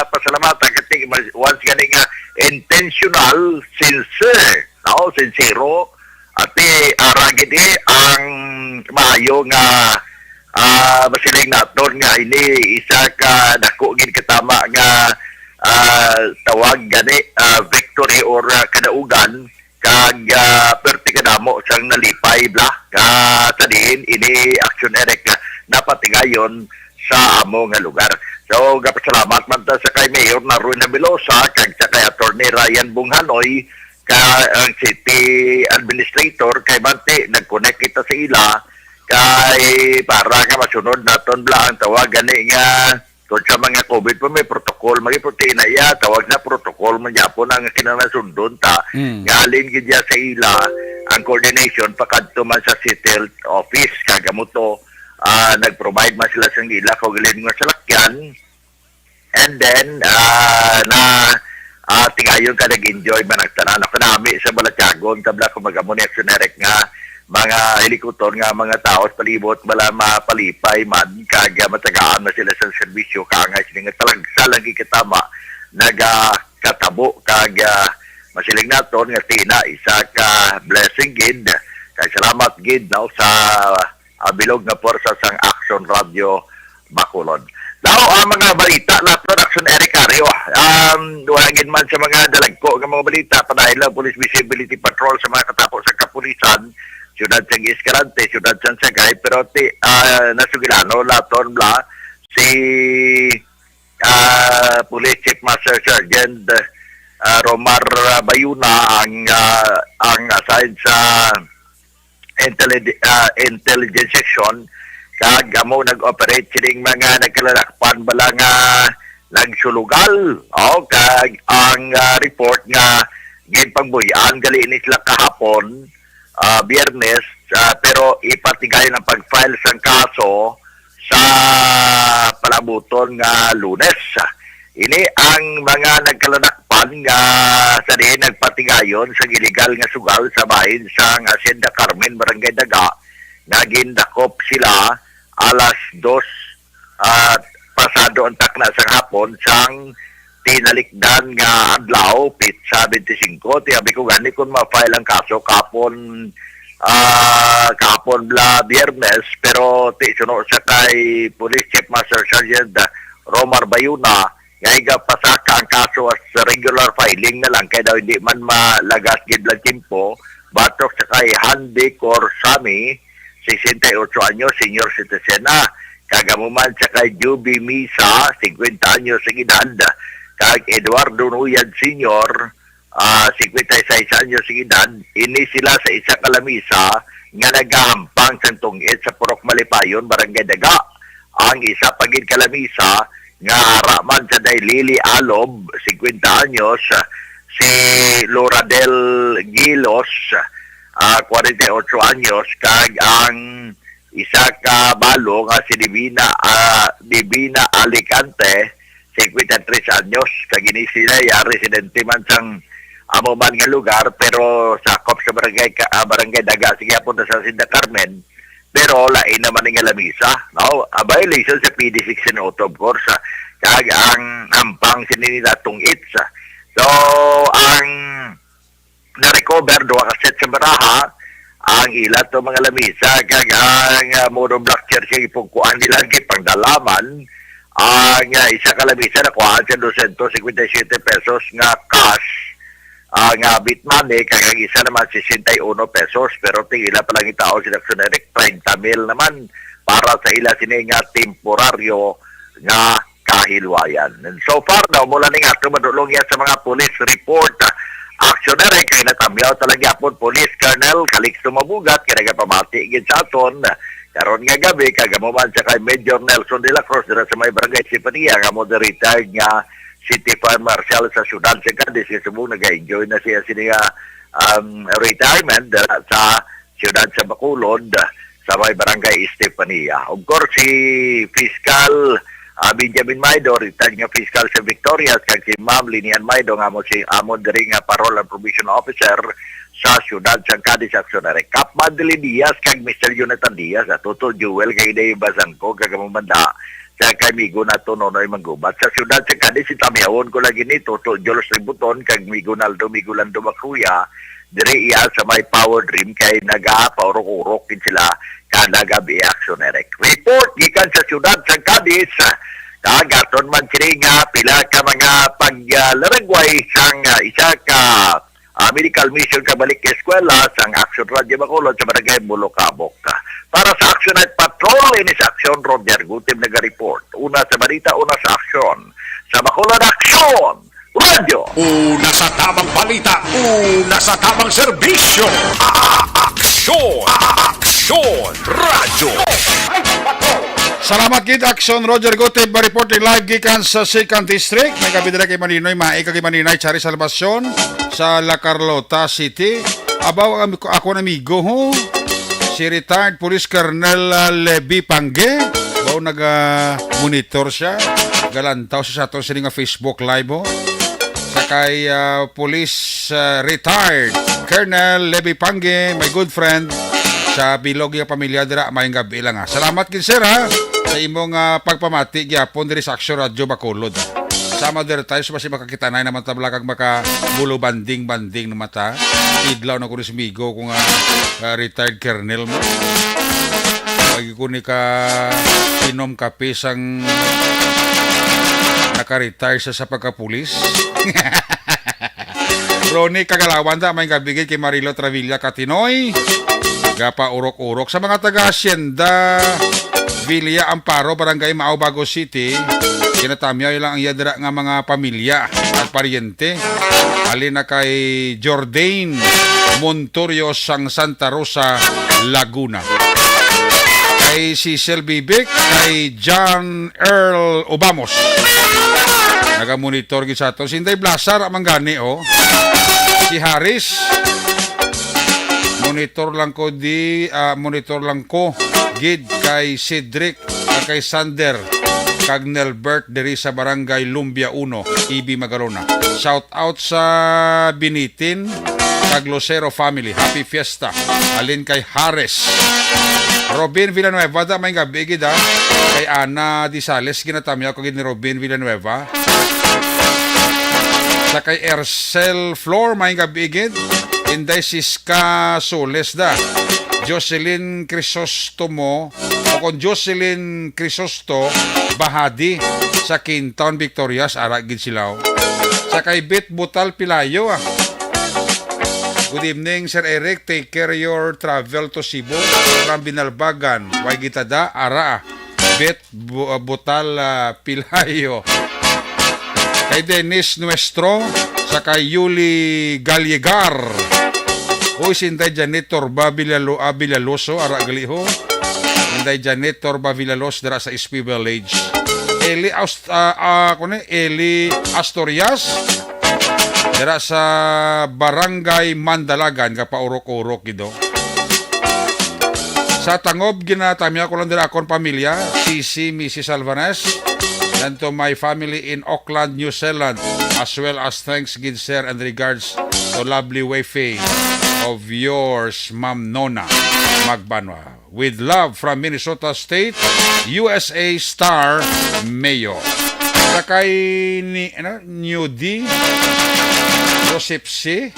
pasalamatan kasi once gani nga intentional sincere sincero ati aragid ang maayo nga basiling naton nga ini isa ka dako gid katama nga tawag gani victory or kadaugan kag perti kadamo sang nalipay bla sa diin ini Action Eric napatigayon sa amo nga lugar. So gapasalamat man ta sa kay Mayor na Ruy Nabilosa kag sa kay Attorney Ryan Bunghanoy ka ang city administrator kay Bante nag-connect kita sa ila kay para nga masunod naton bla ang tawag gani nga kung sa mga COVID pa may protocol magiputi na iya tawag na protocol man yapon ang kinanasundon ta galing gid sa ila ang coordination pakadto man sa city health office kagamuto nag-provide man sila sa ila kaugaling nga salakyan and then tigayon ka nag-enjoy man ang tanan ako nami sa Balatyagon tabla ko mag-amon Action Eric nga mga helikopter nga mga tao sa palibot bala mapalipay man kag matagaan na sila sa serbisyo kangay sila nga talagsa lagi kitama nagkatabo kag masiling naton nga tina isa ka blessing gid kay salamat gid now sa bilog na porsa sang Action Radio Bacolod. Now, ang mga balita nato Action Eric Ario, wagin man sa mga dalagko ng mga balita panahil lang Police Visibility Patrol sa mga katapos sa kapulisan Ciudad San Escalante, Ciudad San Sagay, pero nasugilano laton bla si Police Chief Master Sergeant Romar Bayuna ang assigned sa intelligence section kag amo nag-operate sining mga nagkalalakpan bala nga nagsulugal kag ang report nga ginpangbuyan gali ini sila kahapon Biyernes pero ipatigay ng pag-file sang kaso sa palabuton nga Lunes. Ini ang mga nagkaladakpan nga sa diin nagpatigayon sa illegal nga sugal sa bahin sang Hacienda Carmen, Barangay Daga na gindakop sila alas 2 pasado ang takna sa hapon sang tinalikdan nga adlaw pitsa 25 tiabi ko gani kung ma-file ang kaso kapon bla Biyernes pero suno sa kay Police Chief Master Sergeant Romar Bayuna nga pasaka ang kaso sa regular filing na lang kaya daw hindi man malagas gid lang timpo batok sa kay Handy Corsami 68 anyos senior citizen na kagamuman sa kay Juby Misa 50 anyos sa edad kag Eduardo Nuyad Senior 56 anyos sa edad ini sila sa isa kalamisa nga nagahampang sa tungit sa Purok Malipayon, Barangay Daga. Ang isa pagid kalamisa nga haraman sa Daylili Alob 50 anyos si Loradel Gilos 48 anyos kag ang isa ka balo nga si Divina Alicante 53 anyos kag ini sila ya residente man sang amo man nga lugar pero sakop sa barangay Daga sige po sa Hacienda Carmen pero lain naman nga lamisa no a violation sa PD 16 auto of course kag ang ampang sininila tungit so ang na-recover duha ka set sa baraha ang ilat to mga lamisa kag ang mono black chair siya ipungkuan nila gipangdalaman ang isa ka lamisa nakuhaan sa 257 pesos nga cash nga bit money kag ang isa naman 61 pesos pero tingila pa lang itao si Action Eric 30 mil naman para sa ila sini nga temporaryo nga kahilwayan. And so far daw mula ning ato madulong yan sa mga police report Action Eric kay natamyaw talaga po Police Colonel Calixto Mabugat kay nagapamati gid sa aton karon nga gabi kagamuman sa kay Major Nelson de la Cruz dira sa may barangay Sipania nga moderator nga City Fire Marshal sa Ciudad San Cadiz kasi subong nag-enjoy na siya siniya retirement sa Ciudad sa Bacolod sa may barangay Estefania. Of course, si Fiscal Benjamin Maido, retired nga Fiscal sa Victorias, kag si Ma'am Linian Maido, nga mo si Amon Dering nga Parole and Provision Officer sa Ciudad San Cadiz Action Eric. Cap Madeli Diaz, kag Mr. Jonathan Diaz, Toto Jewel, kay Day Bazangko, kag mamanda sa kamigo na to nonoy manggubat. Sa Ciudad San Cadiz, si Tamiyawon ko lagi ni Toto Jolos Ributon, kag Migunaldo Migulando Macruya, dire iya sa may Power Dream, kay nag-paurok-urok din sila kada gabi Action Eric. Report, gikan sa Ciudad San Cadiz, kagaton man sila nga pila ka mga paglaragway sang isa ka medical mission kabalik ka eskwela sang Action Radio Bacolod sa Barangay Bulocabok. Para sa Action Night Patrol, ini sa Action Roger Gutim nag-report. Una sa balita, una sa aksyon. Sa Bacolod Action Radio. Una sa tamang balita, una sa tamang serbisyo. Aksyon! Aksyon! Radyo! Salamat gid Action Roger Gotib reporting live gikan sa 2nd District. May gabi dira kay Maninoy, maika kay Maninay Chari Salvacion sa La Carlota City. Abaw ako na amigo ho. Si retired Police Colonel Levi Pange. Baw nag-monitor siya. Galantaw siya sa ato sa nga Facebook live ho. Sa kay Police retired Colonel Levi Pange, my good friend sa bilog yung pamilya dira mayong gabi lang ha. Salamat kin sir ha sa imong pagpamati gyapon diri sa Action Radio Bacolod. Sama diri tayo sa basi makakita na naman tabla kag makabulo banding na mata. Idlaw na kuno si migo kung retired colonel mo. Pagi kuni ka inom kape sang naka-retire sa pagka-pulis. Ronnie Kagalawan da may gabigay kay Marilo Travilla Catinoy. Gapa urok-urok sa mga taga-Hacienda Villa Amparo, Barangay Mao, Bago City. Kinatamyaw lang ang yadra nga mga pamilya at paryente. Alin na kay Jordan Montorio sang Santa Rosa, Laguna. Kay Cecil Bibic, kay John Earl Obamos. Naga-monitor gid sa ato. Sinday Blasar amang gani oh. Si Harris monitor lang ko gid kay Cedric kay Sander kag Nelbert diri sa Barangay Lumbia 1, Ibi Magalona. Shout out sa Binitin kag Lucero family. Happy Fiesta. Alin kay Harris. Robin Villanueva da may gabi gid kay Ana Disales ginatamya ko gid ni Robin Villanueva. Sa kay Ercel Flor may gabi gid. Inday Siska Soles da. Jocelyn Crisostomo o kung Jocelyn Crisosto Bahadi sa Quintown Victorias aragid silaw. Sa kay Bit Butal Pilayo Good evening Sir Eric, take care your travel to Cebu from Binalbagan. Way gitada ara Bit Butal Pilayo. Kay Dennis Nuestro sa kay Yuli Gallegar. Uy, sinday Janet Torba Villaloso, ara galiho. Sinday Janet Torba Villalos dira sa SP Village. Eli Astorias dira sa Barangay Mandalagan, kapaurok-urok gido. Sa Tangob, ginatamya ko lang dira akong pamilya, Sisi, Mrs. Alvarez, and to my family in Auckland, New Zealand, as well as thanks, good sir, and regards to lovely Wayfair of yours, Ma'am Nona Magbanwa. With love from Minnesota State, USA Star Mayo. Sakay ni New D, Joseph C,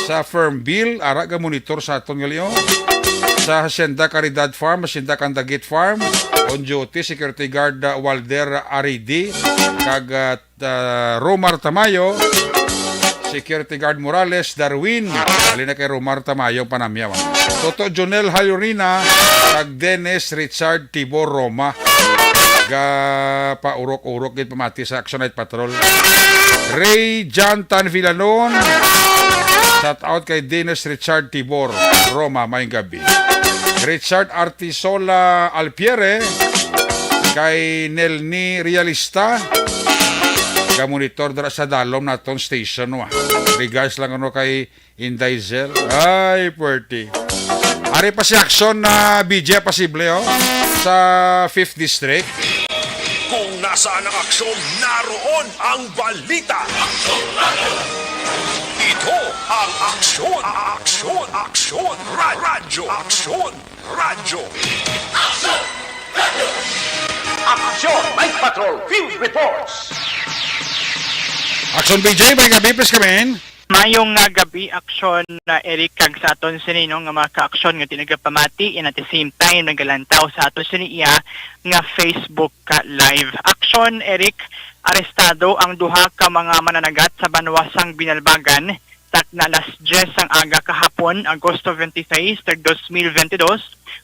sa Firmville, araga monitor sa aton ngayon. Sa Hacienda Caridad Farm, Hacienda Candagit Farm, on duty, Security Guard Walder Aridi, kag Romar Tamayo, Security Guard Morales Darwin, alin na kay Romar Tamayo panamyaw. Toto Jonel Halurina, kag Dennis Richard Tibor Roma, ga paurok-urok gid pamati sa Action Night Patrol. Ray Jantan Villanon, shout out kay Dennis Richard Tibor Roma may gabi. Richard Artisola Alpiere, kay Nelni Realista, ga-monitor dara sa dalom naton station wa. Regards lang ano kay Indaizel. Ay, puerti. Ari pa si Action na BJ pasible sa 5th District. Kung nasaan ang aksyon, naroon ang balita. Ito ang aksyon, aksyon, aksyon, radyo, aksyon, radyo. Aksyon, Night Patrol, Field Reports. Action BJ, may gabi, please come in. Mayong nga gabi aksyon na Eric kag sa aton sinino nga mga ka-aksyon nga tinagapamati and at the same time nagalantaw sa aton siniya nga Facebook live. Aksyon Eric, arestado ang duha ka mga mananagat sa Banwasang Binalbagan Tatak na alas 10 ang aga kahapon, Agosto 26, 2022,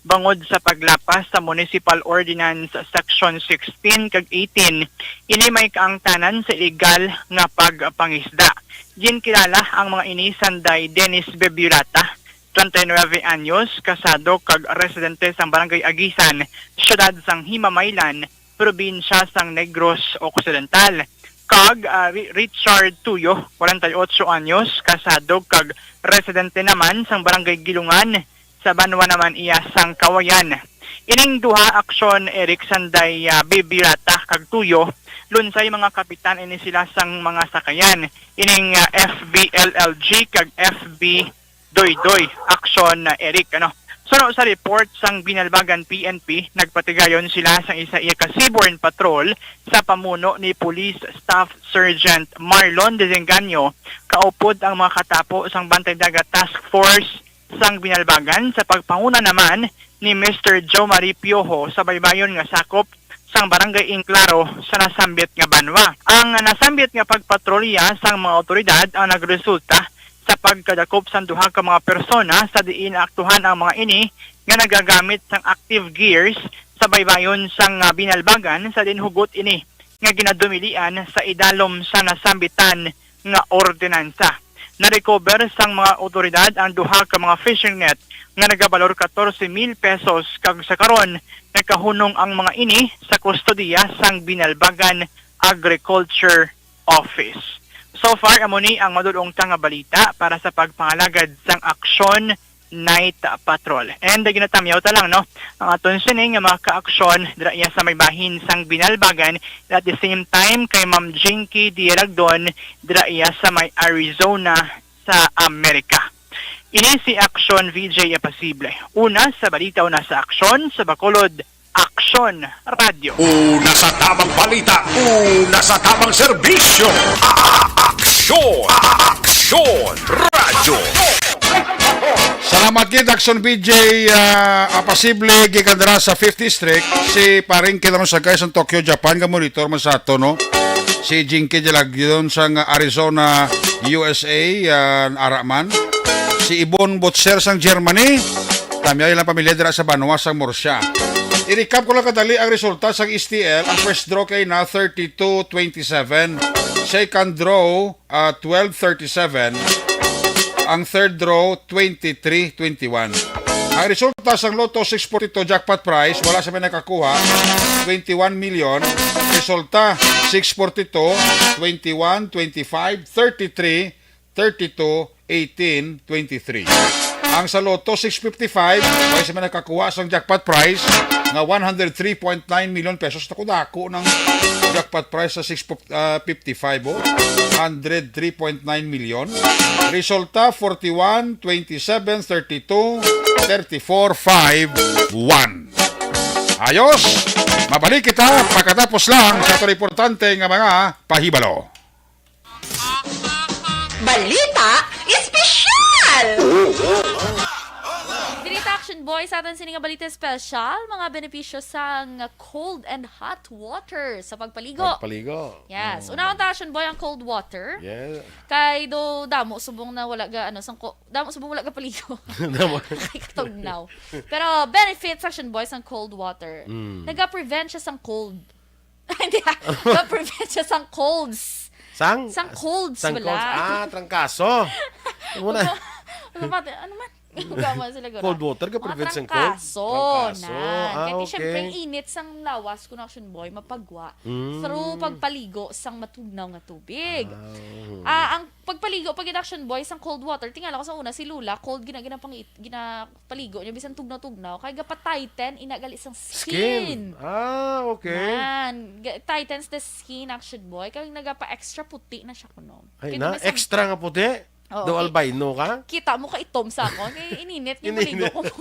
bangod sa paglapas sa Municipal Ordinance Section 16 kag 18, ini may kaangtanan sa illegal nga pagpangisda. Gin kilala ang mga ini sanday Dennis Bebiurata, 39 anyos, kasado kag residente sang Barangay Agisan, siyudad sang Himamaylan, probinsya sang Negros Occidental. Kag Richard Tuyo, 48 anyos, kasado kag residente naman sang Barangay Gilungan, sa Banwa naman iya sang Kawayan. Ining duha aksyon Eric sanday Bibirata kag Tuyo, lunsay mga kapitan ini sila sang mga sakayan. Ining FBLLG kag FB Doydoy aksyon Eric ano. Suno sa report sang Binalbagan PNP, nagpatigayon sila sa isa iya ka Seaborne Patrol sa pamuno ni Police Staff Sergeant Marlon Desenganyo, kaupod ang mga katapo sang Bantay Dagat Task Force sang Binalbagan sa pagpanguna naman ni Mr. Joe Marie Piojo sa baybayon nga sakop sang Barangay Inclaro sa nasambit nga Banwa. Ang nasambit nga pagpatrolya sang mga otoridad ang nagresulta sa pagkadakop sa duha ka mga persona sa diin aktuhan ang mga ini nga nagagamit sang active gears sa baybayon sang Binalbagan sa dinhugot ini nga ginadumilian sa idalom sa nasambitan nga ordinansa. Na-recover sang mga otoridad ang duha ka mga fishing net nga nagabalor 14,000 pesos kag sa karon nagkahunong ang mga ini sa kustodiya sang Binalbagan Agriculture Office. So far, amo ni ang madulong nga balita para sa pagpangalagad sang Aksyon Night Patrol. And ginatamyaw ta lang, no? Ang aton sining nga mga ka-aksyon dira iya sa may bahin sang Binalbagan, at the same time kay Ma'am Jinky Dieragdon dira iya sa may Arizona sa Amerika. Ini si Aksyon VJ Apasible. Una sa balita, una sa aksyon sa Bacolod Aksyon Radio. Una sa tamang balita, una sa tamang serbisyo. Aksyon Radio. Salamat gid Action BJ Apasible gikandara sa 5th District. Si paring kita mo sa guys sa Tokyo, Japan nga monitor mo sa ato, no? Si Jinky Dilagdon sa Arizona, USA, Araman. Si Ibon Botser sang Germany. Tamya ilang pamilya dira sa Banwa sang Morsya. I-recap ko lang kadali ang resulta sa STL. Ang first draw kay na 32-27. Second draw 12-37. Ang third draw 23-21. Ang resulta sa Lotto 642 jackpot prize, wala sa may nakakuha, 21 million. Resulta 642, 21, 25, 33, 32, 18, 23. Ang sa Lotto 655, wala sa may nakakuha sa jackpot prize nga 103.9 million pesos. Dako ng jackpot price sa 655, 103.9 million. Resulta 41, 27, 32, 34, 5, 1. Ayos! Mabalik kita pagkatapos lang sa ito importante nga mga pahibalo. Balita Espesyal! Balita Action Boy sa atin sining balita special, mga benepisyo sa cold and hot water sa pagpaligo. Yes. Una ang Action Boy ang cold water. Yeah. Kay do damo subong na wala ga ano damo subong wala ga paligo. Kay katugnaw. Pero benefits Action Boy sang cold water. Naga-prevent siya sang cold. Hindi. Naga-prevent siya sang colds. Sang colds wala. Trangkaso. Muna. Ano man? Cold water ka prevent sang cold? Trangkaso. Kaya okay. siyempre init sang lawas kung Action Boy mapagwa through pagpaligo sang matugnaw nga tubig. Ang pagpaligo pag Action Boy sang cold water, tingala ko sa una si Lula cold ginapaligo niya bisan tugnaw kay gapa-tighten inagali sang skin. Okay. Tightens the skin Action Boy kay nagapa-extra puti na siya kuno. Ay na, extra nga puti? Do albino ka? Kita mo ka itom sa ako. Kaya ininit yung maligo ko.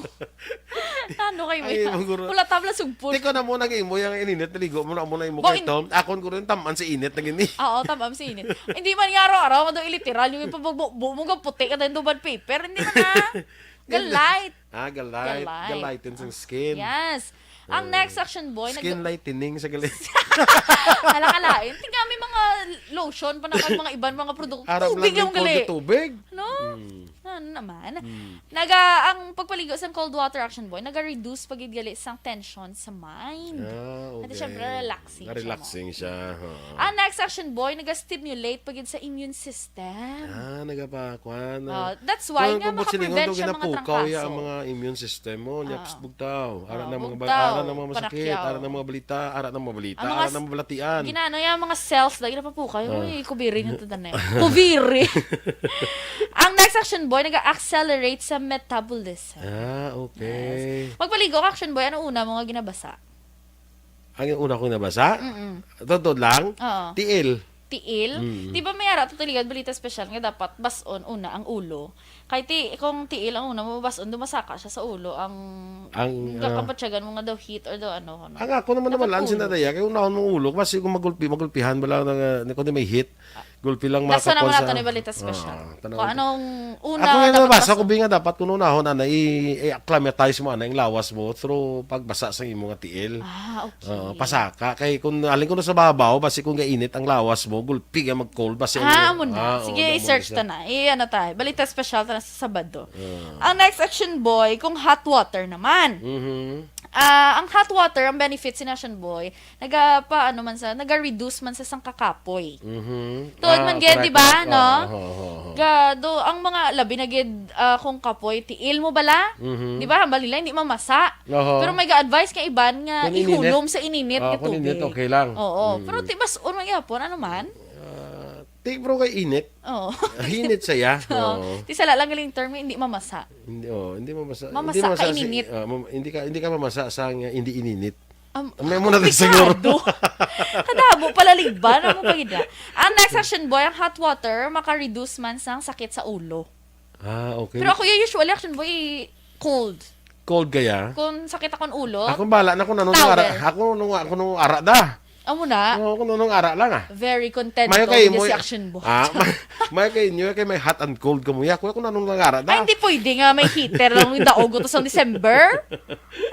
Ano kayo mo yan? Wala tabla sugpon. Hindi ko na muna mo yung ininit. Naligo mo na muna yung mukha itom. Akon ko rin taman sa init na gini. Oo, tamam sa init. Hindi man nga araw-araw. Mado iliteral. Yung ipabagbo mo ka puti ka din duban paper. Hindi man na. Galite. Galite. Galitin sa skin. Yes. Ang next action boy, Skin lightening sa galing. Halakalain. Tingnan may mga lotion pa na mga ibang mga produkto. Arap Tubig lang yung gali. tubig. No? Hmm. Ano naman? Ang pagpaligo sa cold water action boy, naga-reduce pagidgali sang tension sa mind. Okay. At syempre, relaxing Relaxing siya. Ang next action boy, naga-stimulate pagid sa immune system. Nagapakwan. That's why nga makaprevent siya mga trangkaso. ang mga immune system mo. Nyaps bugtaw. Ara na mga bugtaw, ara na mga masakit, panakyaw. ara na mga balita, ara na mga balita, Ang mga ara na mga balatian. Ginano yung mga cells lagi na papukay. Uy, kubiri nito na kubiri. Ang next action boy, nag-accelerate sa metabolism. Okay. Magpaligo ka, action boy, ano una mga ginabasa? Ang una kong nabasa? Totoo lang? Oo. Tiil. Tiil? Di ba may ara tutuligad balita special nga dapat bason una ang ulo. Kay kung tiil ang una mo bason dumasaka siya sa ulo ang kapatsagan mo nga daw heat or daw ano. Ang ako naman sinadaya kay unahon mong ulo kasi kung magulpihan bala ng kundi may heat. Gulpi lang Nasa naman sa... nato ni balita special. Kung anong una ako nga dapat nabasa bason. ko binga dapat kung unahon i-acclimatize mo yung lawas mo through pagbasa sa imong tiil. Okay. Pasaka kay kung alin ko na sa babaw basi kung gainit ang lawas mo gulpi ka mag-cold basi Amo na. Sige, i-search ta na. Ano tayo. Balita special ta na sa Sabado. Ang next action boy, kung hot water naman. Ang hot water, ang benefits ni Action Boy, naga-reduce man sa sangkakapoy. Tuod man gid, di ba, no? Gado, ang mga labi na gid kung kapoy, tiil mo bala? Di ba, hambal nila, hindi mamasa. Pero may ga-advise ka iban nga ihulom sa ininit nga kung tubig. init, okay lang. Oo. Pero tibas, unang yapon, ano man? Bro kay init. Oo. Hinit saya. Oo. Di sala lang galing term, hindi mamasa. Hindi mamasa. Mamasa ka ininit. Hindi ka mamasa sa hindi ininit. May mo na siguro. Kadabo pala ligban mo pagida. Ang next action boy, ang hot water maka-reduce man sang sakit sa ulo. Okay. Pero ako usually action boy cold. Cold kaya? Kung sakit akong ulo. Ako bala na ko nanong ara. Ako nung ara da. Amo na. Ako nung ara lang Very content may to kay with si action boy. may kay inyo kay may hot and cold ka mo. Ako nanong ara da. Ay, hindi pwede nga may heater lang yung daog to sa December.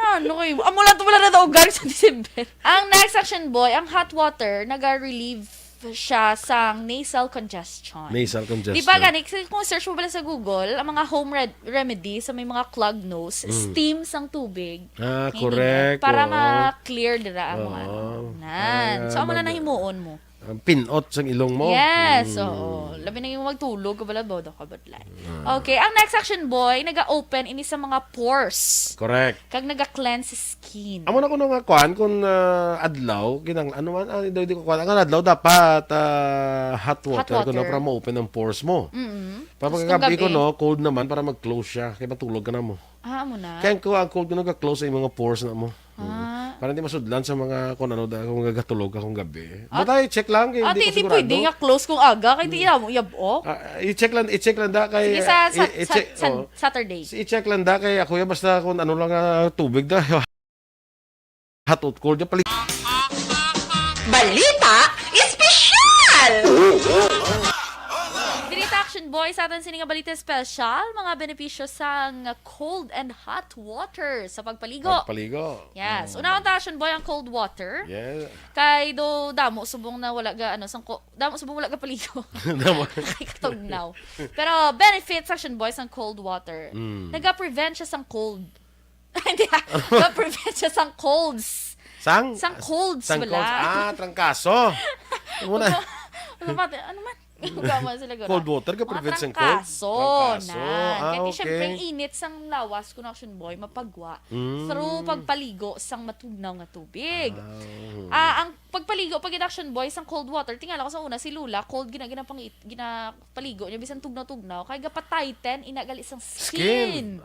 Ano kayo? Amo lang to wala na daog galing sa December. Ang next action boy, ang hot water naga-relieve siya sa nasal congestion. Nasal congestion. Di ba gani, kung search mo pala sa Google, ang mga home remedy sa may mga clogged nose, steam sang tubig. Correct. Para ma-clear dira ang mga nan. So, amo na nahimuon mo. Pinot sang ilong mo. Yes, oo. Labi na yung magtulog, kabala bodo ka badlay. Okay, ang next action boy, naga-open ini sa mga pores. Correct. Kag naga-cleanse skin. Amo na ko nung kuan kung adlaw kinang ano man di ko kuan ang adlaw dapat hot water ko na para ma-open ang pores mo. Papagagabi ko no cold naman para mag-close siya kay matulog ka na mo. Amo na. Kaya ko ang cold ko nag-close sa mga pores na mo. Para hindi masudlan sa mga kung ano kung gagatulog akong gabi. Batay check lang kay hindi ko sigurado. Pwede nga close kung aga kay di mo yabok. I-check lang da kay sige sa Saturday. I-check lang da kay ako ya basta kung ano lang tubig da hot or cold ya palit. Balita espesyal! Action boy, sa atin sininga balita special, mga benepisyo sa cold and hot water sa pagpaligo. Yes. Una ang action boy ang cold water. Yeah. Kay do damo subong na wala ga damo subong wala ga paligo. Kay katugnaw. Pero benefits action boy sang cold water. Naga-prevent siya sang cold. Hindi. Naga-prevent siya sang colds. Sang colds wala. Trangkaso. Ano man? Cold water ka prevent sang cold? Trangkaso. Kaya syempre ang init sang lawas kung action boy mapagwa through pagpaligo sang matugnaw nga tubig. Ang pagpaligo pag action boy sang cold water tingala ko sa una si Lula cold ginapaligo niya bisan tugnaw kay gapa-tighten inagali sang skin.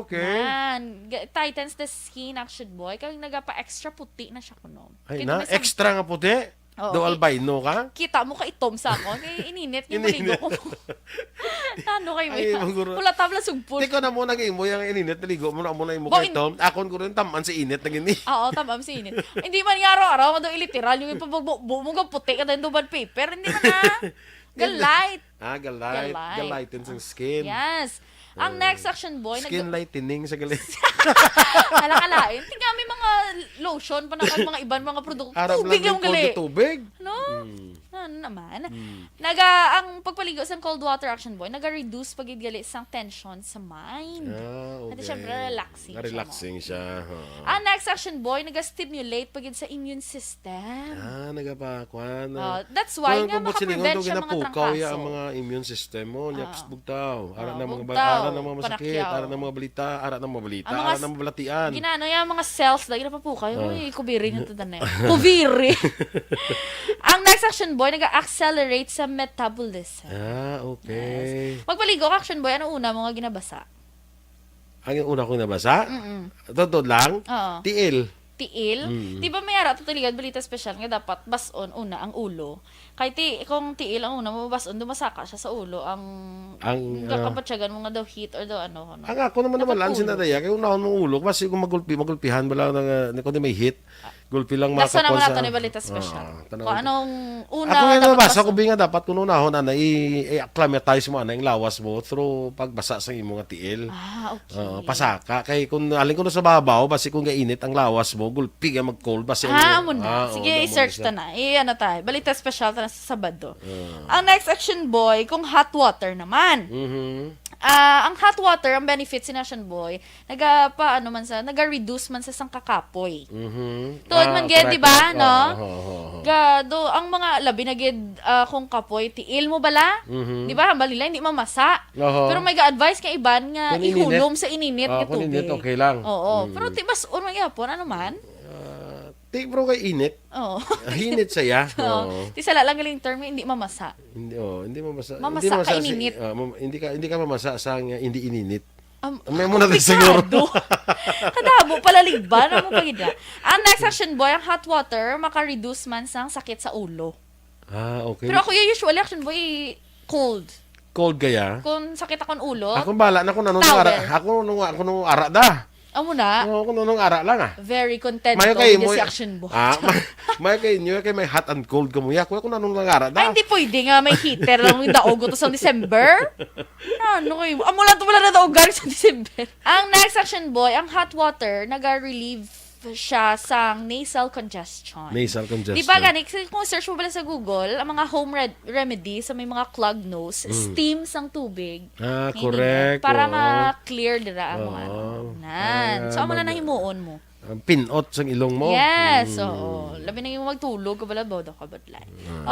Okay. Tightens the skin action boy kay nagapa-extra puti na siya kuno. Extra nga puti? Do albino ka? Kita mo ka itom sa ako. Kaya ininit yung maligo ko. Ano kayo mo? Wala tabla sugpon. Hindi ko na muna nag-imo yung ininit. Naligo mo na muna yung mukha itom. Akon ko rin taman sa init na gini. Oo, tamam sa init. Hindi man yung araw-araw. Mado iliteral. Yung ipabugbo mo ka puti ka tayo duban paper. Hindi man na. Galite. Galite. Galitin sa skin. Yes. Ang next action boy, Skin lightening sa galing. Halakalain. Tingnan may mga lotion pa na mga ibang mga produkto. Arap Tubig lang yung gali. tubig. No? Hmm. Ano naman? Ang pagpaligo sa cold water action boy, naga-reduce pagidgali sa tension sa mind. Okay. At syempre, relaxing Relaxing siya. Ang next action boy, naga-stimulate pagid sa immune system. Nagapakwan. That's why nga makaprevent siya mga trangkaso. ang mga immune system mo. Nyaps bugtaw. Ara ng mga bugtaw, ara ng mga masakit, panakyaw. ara ng mga balita, ara ng mga balita, Ang mga ara ng mga balatian. Ginano yung mga cells lagi na papukay. Uy, kubiri nito na kubiri. Ang next action boy, nag-accelerate sa metabolism. Okay. Magpaligo ka, action boy, ano una mga ginabasa? Ang una kong nabasa? Totoo lang? Oo. Tiil. Tiil? Di ba may ara tutuligad balita special nga dapat bason una ang ulo. Kay kung tiil ang una mo bason dumasaka siya sa ulo ang kakapatsyagan mo nga daw heat or daw ano. Ang ako naman naman sinadaya kay unahon mong ulo kasi kung magulpihan bala ng kundi may heat. Gulpi lang Nasa naman sa... nato ni balita special. Kung anong una ako nga dapat nabasa bason. ko nga dapat kung unahon na i-acclimatize mo yung lawas mo through pagbasa sa imo nga tiil. Okay. Pasaka kay kung alin ko na sa babaw basi kung gainit ang lawas mo gulpi nga mag-cold basi Mo na. Sige, i-search ta na. Ano tayo? Balita special ta na sa Sabado. Ang next action boy, kung hot water naman. Ang hot water, ang benefits ni Action Boy, naga-reduce man sa sangkakapoy. Tuod man gid, di ba, no? Gado, ang mga labi na gid kung kapoy, tiil mo bala? Di ba, balila, hindi mamasa. Pero may ga-advise ka iban nga ihulom sa ininit nga kung tubig. init, okay lang. Oo. Pero tibas, unang yapon, ano man? Bro kay init. Oo. Hinit saya. Di sala lang galing term, hindi mamasa. Hindi mamasa. Mamasa ka ininit. Hindi ka mamasa sa hindi ininit. May mo na siguro. Kadabo pala ligban mo pagida. Ang next action boy, ang hot water maka-reduce man sang sakit sa ulo. Okay. Pero ako usually action boy cold. Cold kaya? Kung sakit akong ulo. Ako bala na ko nung ara. Ako nung ara da. Amo na. Ako nung ara lang Very content may to kay with si action boy. May kay nyo kay may hot and cold ka mo. Ako nung ara da. Ay, hindi pwede nga may heater lang yung daog to sa December. Ano kayo? Amo lang to wala na daog galing sa December. Ang next action boy, ang hot water naga-relieve siya sa nasal congestion. Nasal congestion. Di ba gani, kung search mo pala sa Google, ang mga home remedy sa may mga clogged nose, steam sang tubig. Correct. Para ma-clear dira ang mga nan. So, amo na nahimuon mo. Pinot sa ilong mo. Yes, oo. Labi na yung magtulog, kabala bodo ka badlay.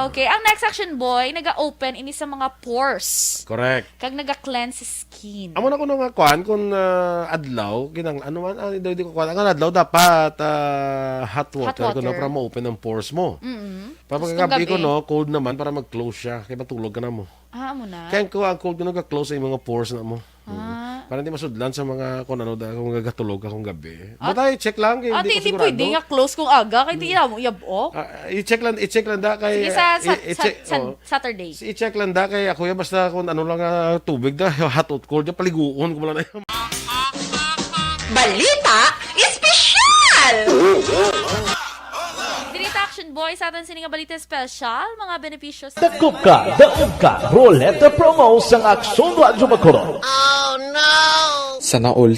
Okay, ang next action boy, naga-open ini sa mga pores. Correct. Kag naga-cleanse skin. Amo na ko nung kuan kung adlaw, kinang ano man, hindi ko kuan. Ang adlaw dapat hot water ko na para ma-open ang pores mo. Pagkagabi ko cold naman para mag-close siya, kaya matulog ka na mo. Amo na. Kaya ko ang cold ko nag-close sa mga pores na mo. Para hindi masudlan sa mga kung ano kung gagatulog akong gabi. Batay check lang kay hindi ko sigurado. Pwede nga close kung aga kay di mo yabo. I-check lang da kay sige, sa Saturday. I-check lang da kay ako ya basta kung ano lang tubig da hot or cold ya paliguon ko lang na. Balita Espesyal! Action boy sa atin sininga balita special, mga benepisyo sa... Daog ka, Roleta Promo sa Aksyon Radyo Bacoor. Oh no! Sana all.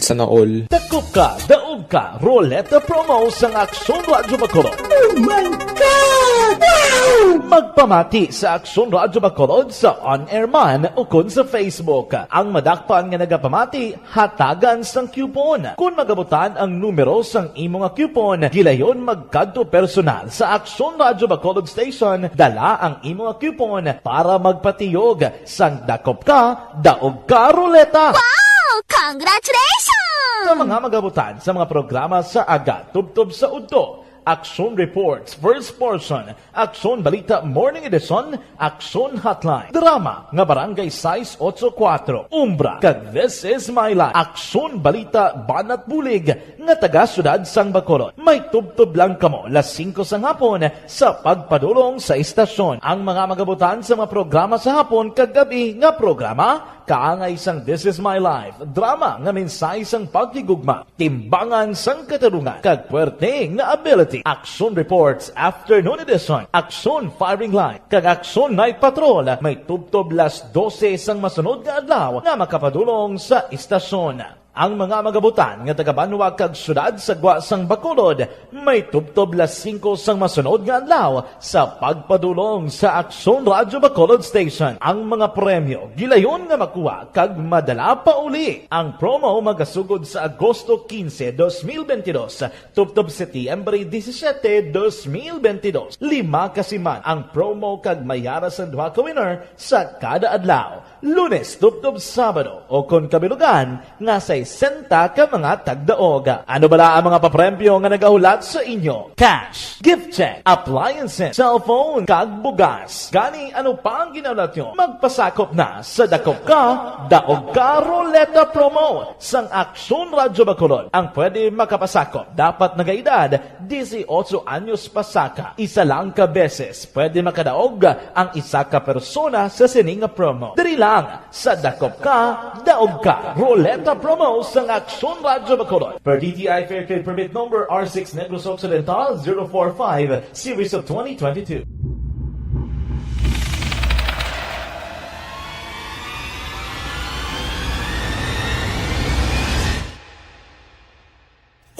Daog ka, Roleta Promo sa Aksyon Radyo Bacoor. Oh my God! Wow! Magpamati sa Aksyon Radyo Bacoor sa on-air man o kun sa Facebook. Ang madakpan nga nagapamati, hatagan sang coupon. Kung magabutan ang numero sang imo nga coupon, gilayon magkadto personal sa Aksyon Radyo Bacolod Station, dala ang imo nga coupon para magpatiyog sang dakop ka, daog ka ruleta. Wow! Congratulations! Sa mga magabutan sa mga programa sa Aga Tubtob sa Udto, Aksyon Reports, First Portion, Aksyon Balita Morning Edition, Aksyon Hotline, Drama, nga Barangay 684, Umbra, kag This Is My Life, Aksyon Balita Banat Bulig, nga taga-syudad sang Bacolod. May tubtob lang kamo, las 5 sang hapon, sa pagpadulong sa istasyon. Ang mga magabutan sa mga programa sa hapon, kag gabi nga programa, kaangay sang This Is My Life, drama nga mensahe sang pagtigugma, timbangan sang katarungan, kag puwerte nga ability. Action Reports Afternoon Edition, Action Firing Line, kag Action Night Patrol, may tubtob las 12 sang masunod nga adlaw nga makapadulong sa istasyon. Ang mga magabutan nga taga-Banwa kag syudad sa Gwa sang Bacolod may tubtob las 5 sang masunod nga adlaw sa pagpadulong sa Aksyon Radyo Bacolod Station. Ang mga premyo gilayon nga makuha kag madala pa uli. Ang promo magasugod sa Agosto 15, 2022 tubtob Setyembre 17, 2022. 5 kasiman ang promo kag mayara sa duha ka winner sa kada adlaw. Lunes tubtob Sabado o kon kabilugan nga sa senta ka mga tagdaoga. Ano bala ang mga papremyo nga nagahulat sa inyo? Cash, gift check, appliances, cellphone, kag bugas. Gani ano pa ang ginaulat nyo? Magpasakop na sa Dakop Ka, Daog Ka Roleta Promo sang Aksyon Radyo Bacolod. Ang pwede makapasakop dapat nagaedad 18 anyos pasaka. Isa lang ka beses pwede makadaog ang isa ka persona sa sining promo. Diri lang sa Dakop Ka, Daog Ka Roleta Promo sang Aksyon Radyo Bacolod. Per DTI Fair Trade Permit Number R6 Negros Occidental 045 Series of 2022.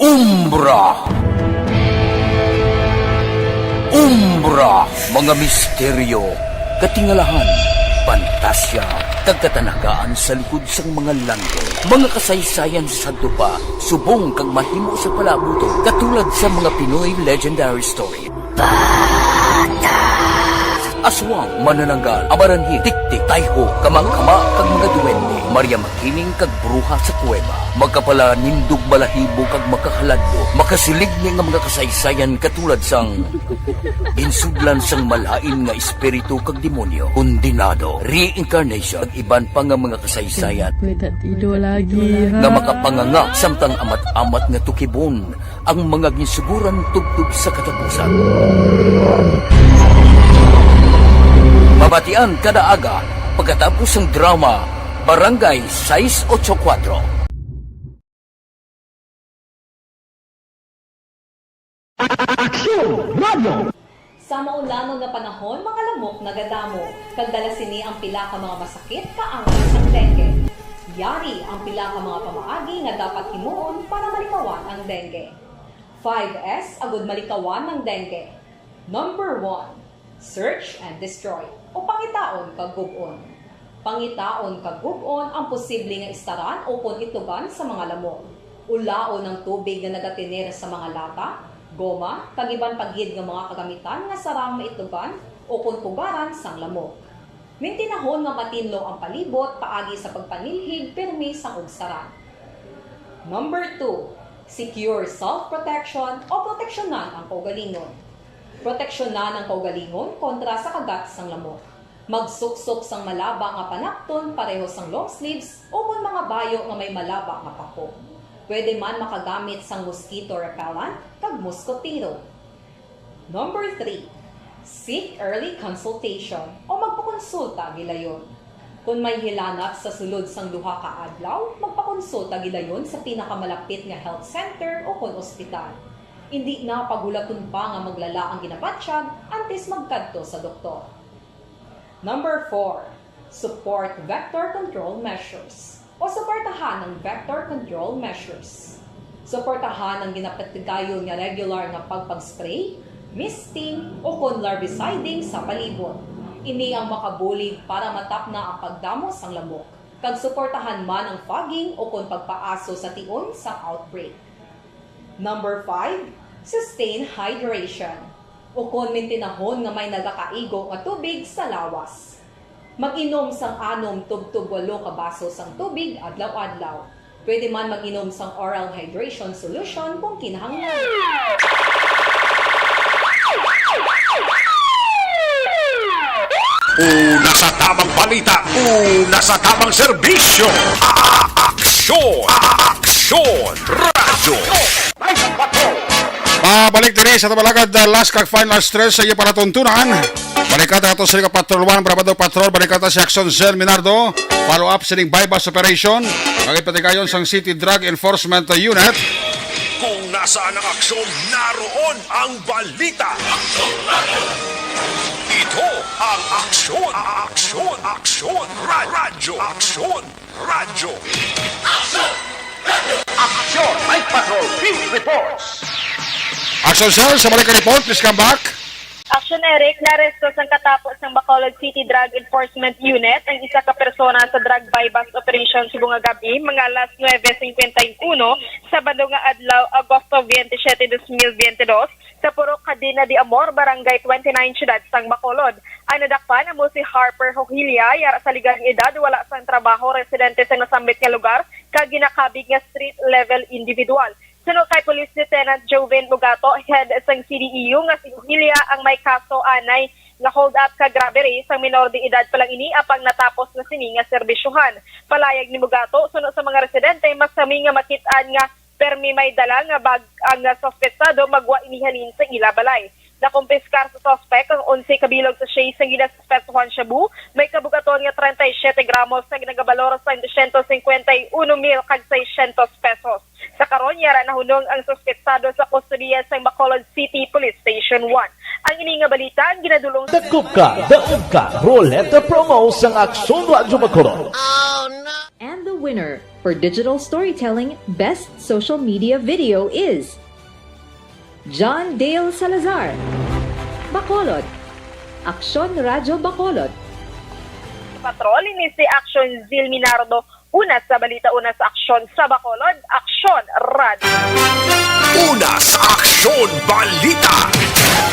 Umbra! Umbra! Mga misteryo, katingalahan, pantasya, tagkatanagaan sa likod sang mga lando. Mga kasaysayan sa dupa, subong kag mahimo sa palabuto, katulad sa mga Pinoy legendary story. Aswang, manananggal, amaranhit, tiktik, tayho, kamang-kama, kag mga duwende, Maria Makining kag bruha sa kuweba, magkapala nindog balahibo kag makahaladlo, makasilig ni nga mga kasaysayan katulad sang insudlan sang malain nga espiritu kag demonyo, kondinado, reincarnation, kag iban pa nga mga kasaysayan nga makapanganga samtang amat-amat nga tukibon ang mga ginsuguran tugtog sa katapusan. Mabatian kada aga pagkatapos ng drama Barangay 684. Aksyon Radio! Sa maulamang nga panahon, mga lamok nagadamo, kag dala sini ang pila ka mga masakit kaangay sang dengue. Yari ang pila ka mga pamaagi nga dapat himuon para malikawan ang dengue. 5S agud malikawan ng dengue. Number 1, search and destroy o pangitaon kag gub-on. Pangitaon kag gub-on ang posible nga istaran o kon itugan sa mga lamok. Ulaon ng tubig nga nagatiner sa mga lata, goma, kag iban pagid nga mga kagamitan nga sarang maitugan o kon pugaran sang lamok. Mintinahon nga matinlo ang palibot paagi sa pagpanilhig permi sang ugsaran. Number 2, secure self-protection o proteksyonan ang kaugalingon. Proteksyonan ang kaugalingon kontra sa kagat sang lamok. Magsuksok sang malaba nga panakton pareho sang long sleeves o kung mga bayo nga may malaba nga pako. Pwede man makagamit sang mosquito repellent kag mosquitero. Number 3, seek early consultation o magpakonsulta gilayon. Kung may hilanat sa sulod sang duha ka adlaw, magpakonsulta gilayon sa pinakamalapit nga health center o kon ospital. Hindi na pagulaton pa nga maglala ang ginabatsyag antes magkadto sa doktor. Number 4, support vector control measures o suportahan ng vector control measures. Suportahan ang ginapatigayon nga regular nga pagpag-spray, misting o kon larviciding sa palibot. Ini ang makabulig para matap na ang pagdamo sang lamok. Kag suportahan man ang fogging o kon pagpaaso sa tion sa outbreak. Number 5, sustain hydration o kon mintinahon nga may nagakaigo nga tubig sa lawas. Mag-inom sang 6 tubtub 8 ka baso sang tubig adlaw-adlaw. Pwede man mag-inom sang oral hydration solution kung kinahanglan. Una sa tamang balita, una sa tamang serbisyo. Aksyon! Aksyon! Radyo! Pabalik din sa tabalagad last kag final stress sa iya palatuntunan. Balikat ato sa Patrol 1, Brabado Patrol, balikat si Action Zel Minardo, follow up sa bypass operation, pagipatigayon sang City Drug Enforcement Unit. Kung nasaan ang aksyon, naroon ang balita. Ito ang aksyon, radyo, radyo. Aksyon, Mike Patrol, Field Reports. Action Zel, sa balik report, please come back. Action Eric, naresto sang katapos ng Bacolod City Drug Enforcement Unit ang isa ka persona sa drug bypass operation sa bunga gabi, mga alas 9:51 Sabado nga adlaw, Agosto 27, 2022, sa Purok Cadena de Amor, Barangay 29, Ciudad sang Bacolod. Ang nadakpan mo si Harper Hohilia, yara sa ligang edad, wala sang trabaho, residente sa nasambit nga lugar, kaginakabig nga street level individual. Sunod kay Police Lieutenant Joven Bugato, head sang CDEU nga si Hilia ang may kaso anay nga hold up ka grabbery sang minor de edad pa lang ini apang natapos na sini nga serbisyuhan. Palayag ni Bugato sunod sa mga residente masami nga makit-an nga permi may dala nga bag ang suspetsado magwa inihalin sa ila balay. Nakumpiskar sa suspect ang 11 kabilog sa siya sa ginasuspetsuhan shabu, may kabugaton nga 37 gramos na ginagabalor sa 251,600 pesos. Sa karon yara nahunong ang suspetsado sa kustodiya sa Bacolod City Police Station 1. Ang ini nga balita ang ginadulong sa Daog ka, Roleta promo sang Aksyon Radyo Bacolod. And the winner for Digital Storytelling Best Social Media Video is John Dale Salazar, Bacolod. Aksyon Radyo Bacolod. patrol ni si Action Zil Minardo. Una sa balita, una sa aksyon sa Bacolod, Aksyon Radio. Una sa aksyon balita.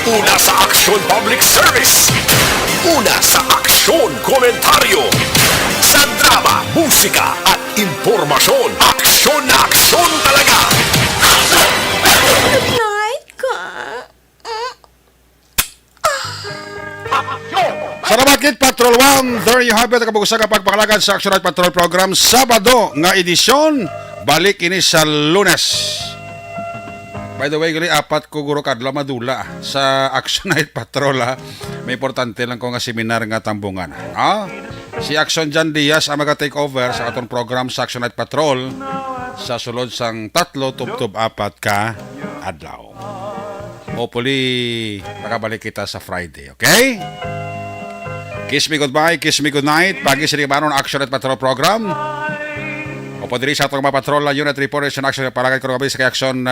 Una sa aksyon public service. Una sa aksyon komentaryo. Sa drama, musika at impormasyon. Aksyon na aksyon talaga. Salamat Patrol 1, there you have it, kabugusan kapag pakalagan sa Action Night Patrol program Sabado nga edisyon, balik ini sa Lunes. By the way, gali apat ko guro kadla madula sa Action Night Patrol ha. May importante lang ko nga seminar nga tambungan. Si Action Jan Diaz ang mag-take over sa atong program sa Action Night Patrol sa sulod sang 3 tub-tub 4 ka adlaw. Hopefully, makabalik kita sa Friday, okay? Kiss me goodbye, kiss me good night. Pagi sa Libanon Action at Patrol program. O po diri sa itong mga patrol na unit reporters and action. Palagay ko gabi sa kay Action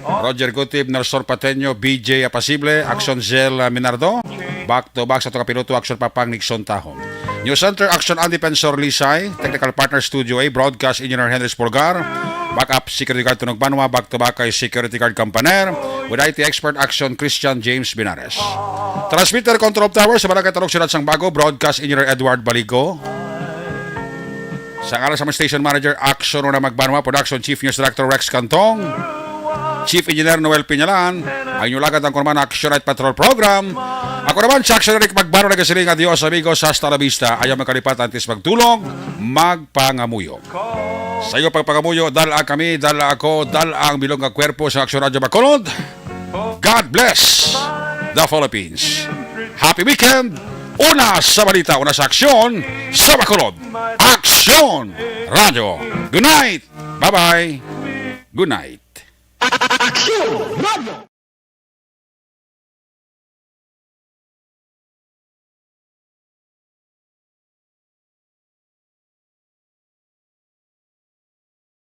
Roger Gutib, Nelson Pateño, BJ Apasible, Action Zel Minardo. Back to back sa itong kapiloto Action Papang Nixon Tahom. News Center Action Andy Pensor Lisay. Technical Partner Studio A, Broadcast Engineer Henry Spolgar. Backup Security Guard Tunog Banwa, back to back kay Security Guard Campaner. With IT Expert Action Christian James Binares. Transmitter Control Tower sa Barangay Talog Sirat sang Bago, Broadcast Engineer Edward Baligo. Sa ngalan sa Station Manager Action na Magbanwa, Production Chief News Director Rex Cantong, Chief Engineer Noel Piñalan, ang inyong lagad ang kurman Action Night Patrol Program. Ako naman sa Action Night Magbanwa na kasiling adios amigos, hasta la vista. Ayaw magkalipat antes magtulong, magpangamuyo. Sa iyo pagpangamuyo, dala kami, dala ako, dala ang bilong ng kwerpo sa Action Radio Bacolod. God bless the Philippines. Happy weekend! Una sa balita, una sa aksyon sa Bacolod. Aksyon Radio. Good night! Bye-bye! Good night! Aksyon Radio!